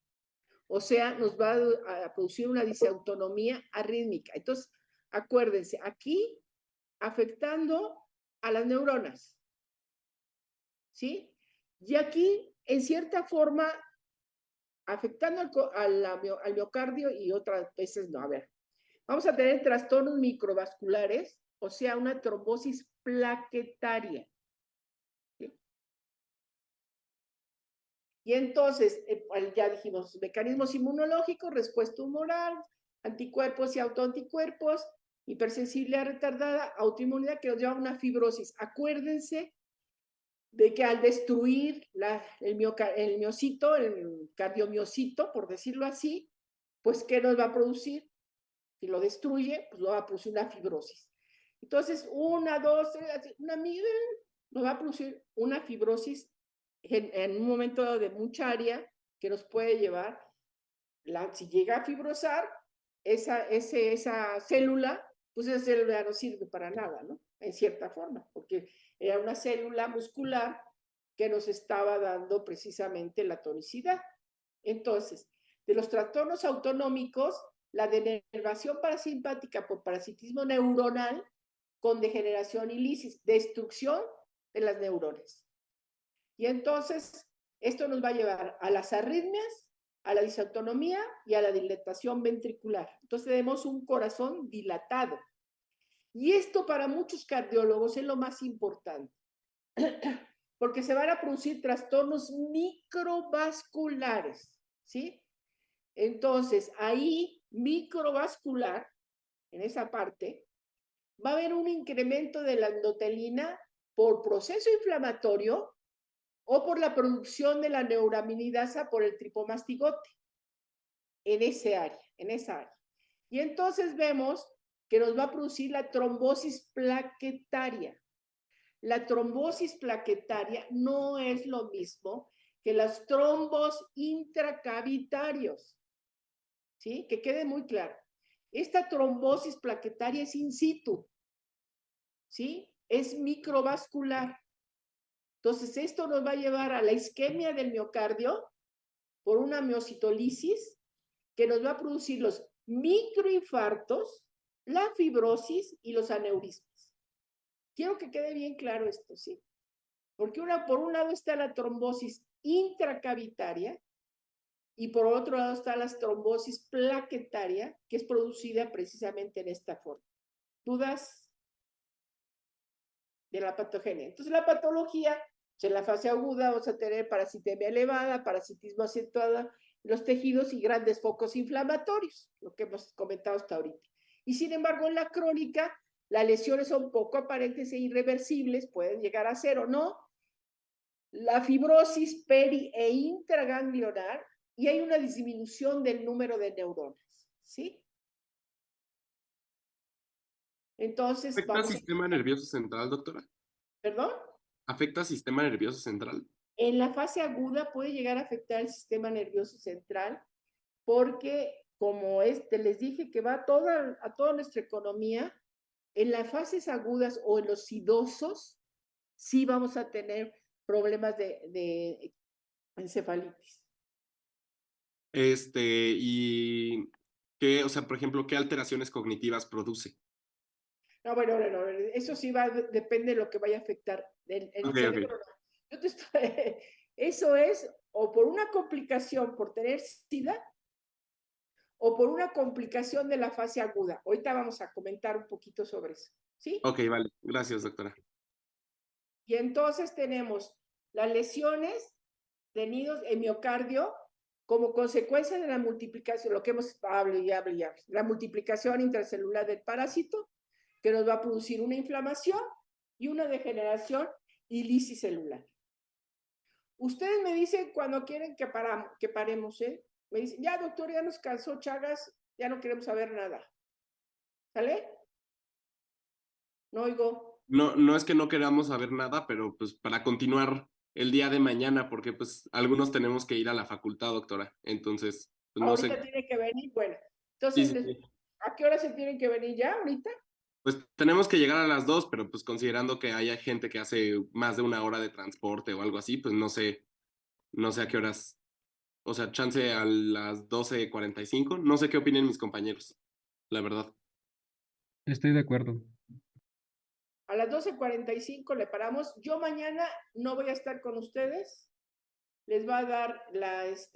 O sea, nos va a producir una disautonomía arrítmica. Entonces, acuérdense, aquí afectando a las neuronas, ¿sí? Y aquí, en cierta forma, afectando al miocardio y otras veces no. A ver, vamos a tener trastornos microvasculares, o sea, una trombosis plaquetaria. ¿Sí? Y entonces, ya dijimos, mecanismos inmunológicos, respuesta humoral, anticuerpos y autoanticuerpos, hipersensibilidad retardada, autoinmunidad que nos lleva a una fibrosis. Acuérdense de que al destruir el miocito, el cardiomiocito, por decirlo así, pues, ¿qué nos va a producir? Si lo destruye, pues, va a producir una fibrosis. Entonces, 1, 2, 3, nos va a producir una fibrosis en un momento de mucha área que nos puede llevar, si llega a fibrosar, esa célula, pues esa célula no sirve para nada, ¿no? En cierta forma, porque era una célula muscular que nos estaba dando precisamente la tonicidad. Entonces, de los trastornos autonómicos, la denervación parasimpática por parasitismo neuronal con degeneración y lisis, destrucción de las neuronas. Y entonces, esto nos va a llevar a las arritmias, a la disautonomía y a la dilatación ventricular. Entonces, tenemos un corazón dilatado. Y esto para muchos cardiólogos es lo más importante, porque se van a producir trastornos microvasculares, ¿sí? Entonces, ahí, microvascular, en esa parte, va a haber un incremento de la endotelina por proceso inflamatorio o por la producción de la neuraminidasa por el tripomastigote en esa área. Y entonces vemos que nos va a producir la trombosis plaquetaria. La trombosis plaquetaria no es lo mismo que los trombos intracavitarios, ¿sí? Que quede muy claro. Esta trombosis plaquetaria es in situ, ¿sí? Es microvascular. Entonces, esto nos va a llevar a la isquemia del miocardio por una miocitolisis que nos va a producir los microinfartos, la fibrosis y los aneurismas. Quiero que quede bien claro esto, ¿sí? Porque por un lado está la trombosis intracavitaria y por otro lado está la trombosis plaquetaria, que es producida precisamente en esta forma. ¿Dudas de la patogenia? Entonces, la patología, en la fase aguda vamos a tener parasitemia elevada, parasitismo acentuado en los tejidos y grandes focos inflamatorios, lo que hemos comentado hasta ahorita. Y sin embargo, en la crónica, las lesiones son poco aparentes e irreversibles, pueden llegar a ser o no. La fibrosis peri e intraganglionar y hay una disminución del número de neuronas, ¿sí? Entonces, ¿Afecta al sistema nervioso central, doctora? ¿Perdón? ¿Afecta al sistema nervioso central? En la fase aguda puede llegar a afectar el sistema nervioso central porque, como les dije, que va a toda nuestra economía, en las fases agudas o en los idosos, sí vamos a tener problemas de encefalitis. Y qué, o sea, por ejemplo, ¿qué alteraciones cognitivas produce? No, bueno, eso sí depende de lo que vaya a afectar. En el cerebro, no. Eso es o por una complicación por tener SIDA o por una complicación de la fase aguda. Ahorita vamos a comentar un poquito sobre eso, ¿sí? Ok, vale. Gracias, doctora. Y entonces tenemos las lesiones de nidos en miocardio como consecuencia de la multiplicación, lo que hemos hablado y la multiplicación intracelular del parásito, que nos va a producir una inflamación y una degeneración y lisis celular. Ustedes me dicen cuando quieren que paremos, ¿eh? Me dicen, ya doctor, ya nos cansó Chagas, ya no queremos saber nada. ¿Sale? No oigo. No es que no queramos saber nada, pero pues para continuar el día de mañana, porque pues algunos tenemos que ir a la facultad, doctora. Entonces, pues no Ahorita sé. tiene que venir, bueno. Entonces, Sí. ¿a qué hora se tienen que venir ya? ¿Ahorita? Pues tenemos que llegar a las 2, pero pues considerando que haya gente que hace más de 1 hora de transporte o algo así, pues no sé a qué horas. O sea, chance a las 12:45. No sé qué opinen mis compañeros, la verdad. Estoy de acuerdo. A las 12:45 le paramos. Yo mañana no voy a estar con ustedes. Les va a dar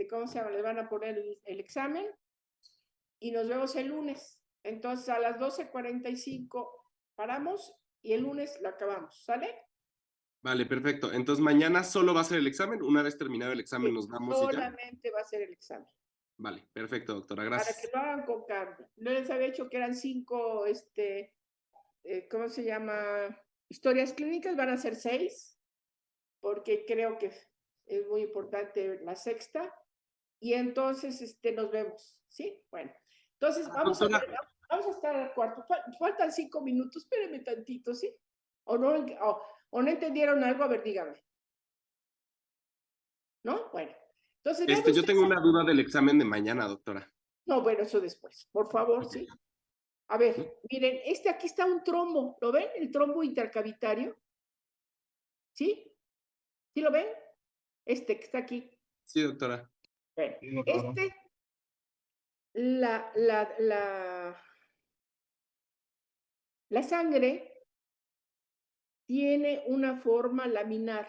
¿cómo se llama? Les van a poner el examen y nos vemos el lunes. Entonces a las 12:45 paramos y el lunes lo acabamos, ¿sale? Vale, perfecto. Entonces mañana solo va a ser el examen. Una vez terminado el examen Sí, nos vamos y ya. solamente va a ser el examen. Vale, perfecto, doctora. Para que Gracias. lo hagan con calma. No les había hecho que eran 5, ¿cómo se llama? Historias clínicas, van a ser 6, porque creo que es muy importante la sexta. Y entonces nos vemos, ¿sí? Bueno, entonces vamos a Doctora, ver, vamos a estar al cuarto. Faltan 5 minutos, espérenme tantito, ¿sí? O no entendieron algo, a ver, dígame. ¿No? Bueno, entonces vean yo tengo ustedes. una duda del examen de mañana, doctora. No, bueno, eso después, por favor, Ok. ¿sí? A ver, miren, aquí está un trombo, ¿lo ven? El trombo intercavitario, ¿sí? ¿Sí lo ven? Que está aquí. Sí, doctora. Bueno, Sí, doctora. la sangre tiene una forma laminar,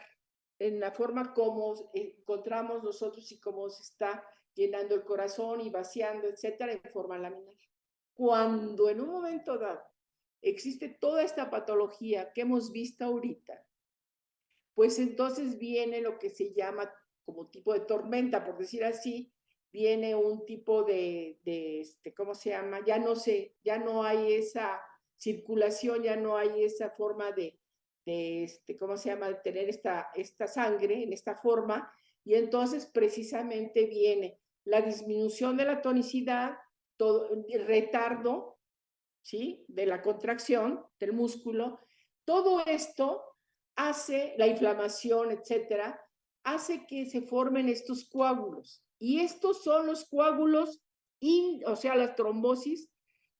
en la forma como encontramos nosotros y cómo se está llenando el corazón y vaciando, etcétera, en forma laminar. Cuando en un momento dado existe toda esta patología que hemos visto ahorita, pues entonces viene lo que se llama como tipo de tormenta, por decir así, viene un tipo ¿cómo se llama? Ya no hay esa circulación, ya no hay esa forma ¿cómo se llama? De tener esta sangre en esta forma, y entonces precisamente viene la disminución de la tonicidad, todo el retardo, ¿sí? De la contracción del músculo. Todo esto hace la inflamación, etcétera, hace que se formen estos coágulos. Y estos son los coágulos, o sea, la trombosis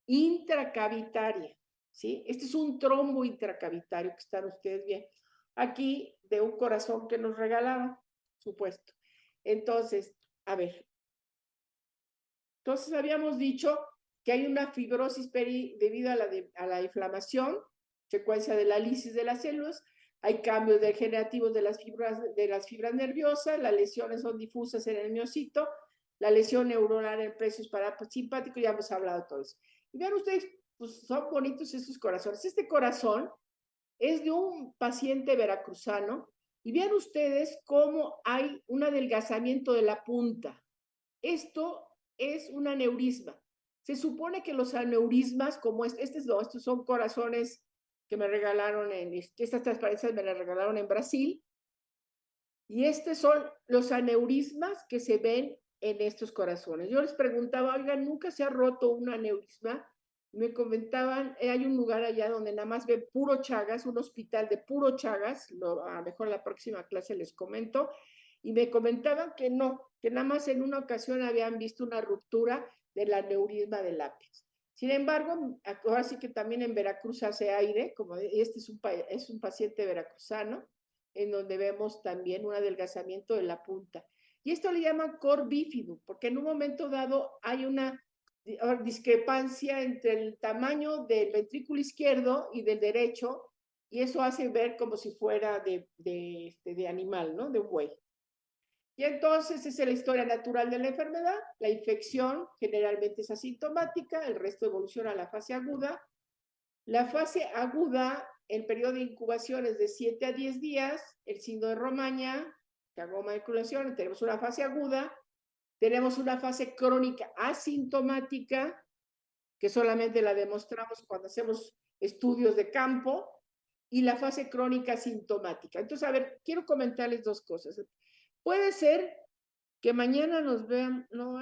intracavitaria, ¿sí? Este es un trombo intracavitario que están ustedes bien. Aquí de un corazón que nos regalaron, supuesto. Entonces, a ver. Entonces habíamos dicho que hay una fibrosis debido a la inflamación, secuencia de la lisis de las células, hay cambios degenerativos de las fibras nerviosas, las lesiones son difusas en el miocito, la lesión neuronal en el plexo parasimpático, ya hemos hablado de todo eso. Y vean ustedes, pues son bonitos estos corazones. Este corazón es de un paciente veracruzano, y vean ustedes cómo hay un adelgazamiento de la punta. Esto es un aneurisma. Se supone que los aneurismas, como estos son corazones que me regalaron estas transparencias me las regalaron en Brasil, y estos son los aneurismas que se ven en estos corazones. Yo les preguntaba, oigan, ¿nunca se ha roto un aneurisma? Me comentaban, hay un lugar allá donde nada más ven puro Chagas, un hospital de puro Chagas, a lo mejor en la próxima clase les comento, y me comentaban que no, que nada más en una ocasión habían visto una ruptura del aneurisma del lápiz. Sin embargo, ahora sí que también en Veracruz hace aire, como es un paciente veracruzano, en donde vemos también un adelgazamiento de la punta. Y esto le llaman cor bífido, porque en un momento dado hay una discrepancia entre el tamaño del ventrículo izquierdo y del derecho, y eso hace ver como si fuera de animal, ¿no? De un buey. Y entonces esa es la historia natural de la enfermedad. La infección generalmente es asintomática, el resto evoluciona a la fase aguda. La fase aguda, el periodo de incubación es de 7 a 10 días, el síndrome de Romaña, que hago manipulación, tenemos una fase aguda, tenemos una fase crónica asintomática, que solamente la demostramos cuando hacemos estudios de campo, y la fase crónica sintomática. Entonces, a ver, quiero comentarles dos cosas. Puede ser que mañana nos vean, no.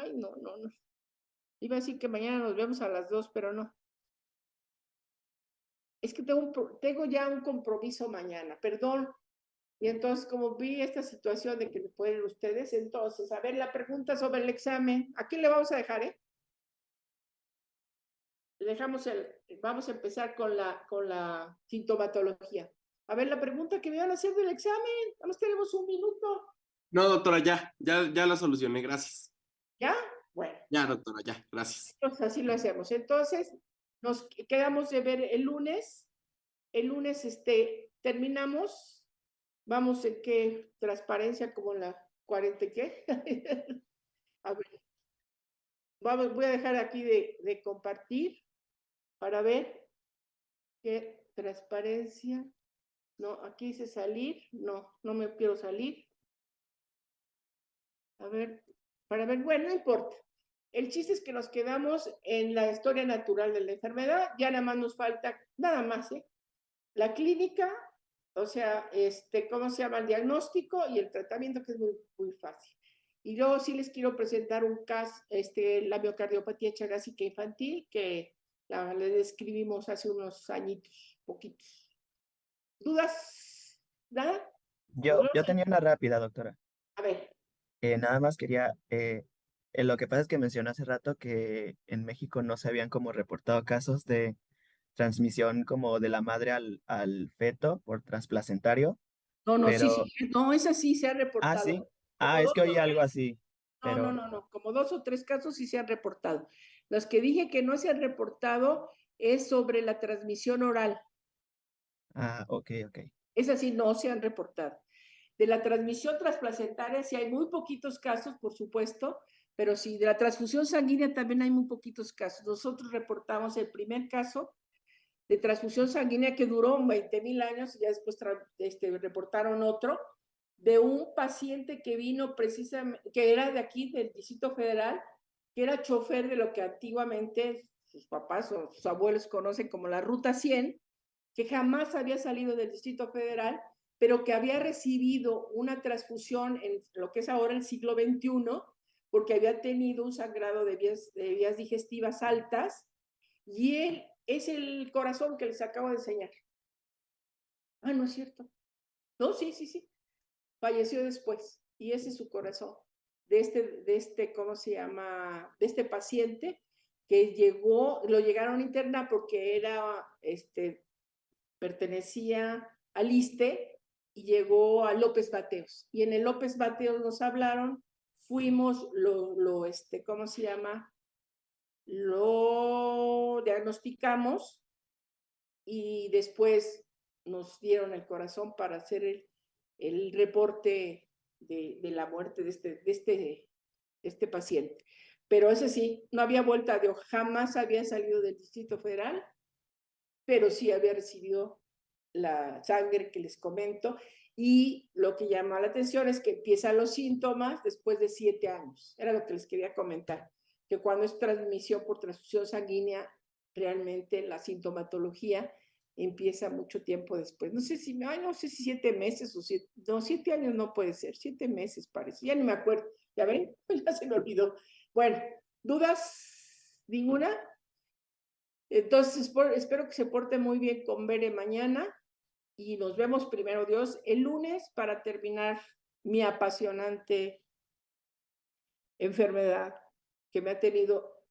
Iba a decir que mañana nos vemos a las 2, pero no. Es que tengo ya un compromiso mañana, perdón. Y entonces, como vi esta situación de que me pueden ustedes, entonces, a ver, la pregunta sobre el examen, ¿a quién le vamos a dejar, vamos a empezar con la sintomatología. A ver, la pregunta que me van a hacer del examen, nada más tenemos un minuto. No, doctora, ya la solucioné, gracias. ¿Ya? Bueno, Ya, doctora, ya, gracias. entonces así lo hacemos. Entonces, nos quedamos de ver el lunes. El lunes terminamos. Vamos en qué transparencia, como en la 40, ¿qué? A ver. Voy a dejar aquí de compartir para ver qué transparencia. No, aquí dice salir. No me quiero salir. A ver, para ver, bueno, no importa. El chiste es que nos quedamos en la historia natural de la enfermedad. Ya nada más nos falta, nada más, la clínica, o sea, ¿cómo se llama? El diagnóstico y el tratamiento, que es muy, muy fácil. Y luego sí les quiero presentar un caso, la miocardiopatía chagásica infantil, que le describimos hace unos añitos, poquitos. ¿Dudas? ¿Nada? Yo tenía una rápida, doctora. A ver. Nada más quería, lo que pasa es que mencioné hace rato que en México no se habían como reportado casos de transmisión como de la madre al feto por transplacentario, No, pero, no, esa sí se ha reportado. sí, Como es dos que o oí algo tres. así, No, pero, como 2 o 3 casos sí se han reportado. Los que dije que no se han reportado es sobre la transmisión oral. ok. Esas sí no se han reportado. De la transmisión transplacentaria sí hay muy poquitos casos, por supuesto, pero sí, de la transfusión sanguínea también hay muy poquitos casos. Nosotros reportamos el primer caso de transfusión sanguínea que duró 20,000 años, y ya después reportaron otro, de un paciente que vino precisamente, que era de aquí, del Distrito Federal, que era chofer de lo que antiguamente sus papás o sus abuelos conocen como la Ruta 100, que jamás había salido del Distrito Federal, pero que había recibido una transfusión en lo que es ahora el siglo XXI, porque había tenido un sangrado de vías digestivas altas, y él es el corazón que les acabo de enseñar. Ah, no es cierto. No, sí. Falleció después, y ese es su corazón, ¿cómo se llama? De este paciente que lo llegaron a internar porque pertenecía al ISSSTE y llegó a López Mateos. Y en el López Mateos nos hablaron, fuimos, ¿cómo se llama? Lo diagnosticamos y después nos dieron el corazón para hacer el reporte de la muerte de este paciente. Pero ese sí, no había vuelta de hoja, jamás había salido del Distrito Federal, pero sí había recibido la sangre que les comento, y lo que llama la atención es que empiezan los síntomas después de 7 años. Era lo que les quería comentar, que cuando es transmisión por transfusión sanguínea, realmente la sintomatología empieza mucho tiempo después. No sé si 7 meses o 7 años no puede ser, 7 meses parece, ya ni me acuerdo, ya ven, ya se me olvidó. Bueno, ¿dudas? ¿Ninguna? Entonces, espero que se porte muy bien con Bere mañana, y nos vemos, primero Dios, el lunes para terminar mi apasionante enfermedad que me ha tenido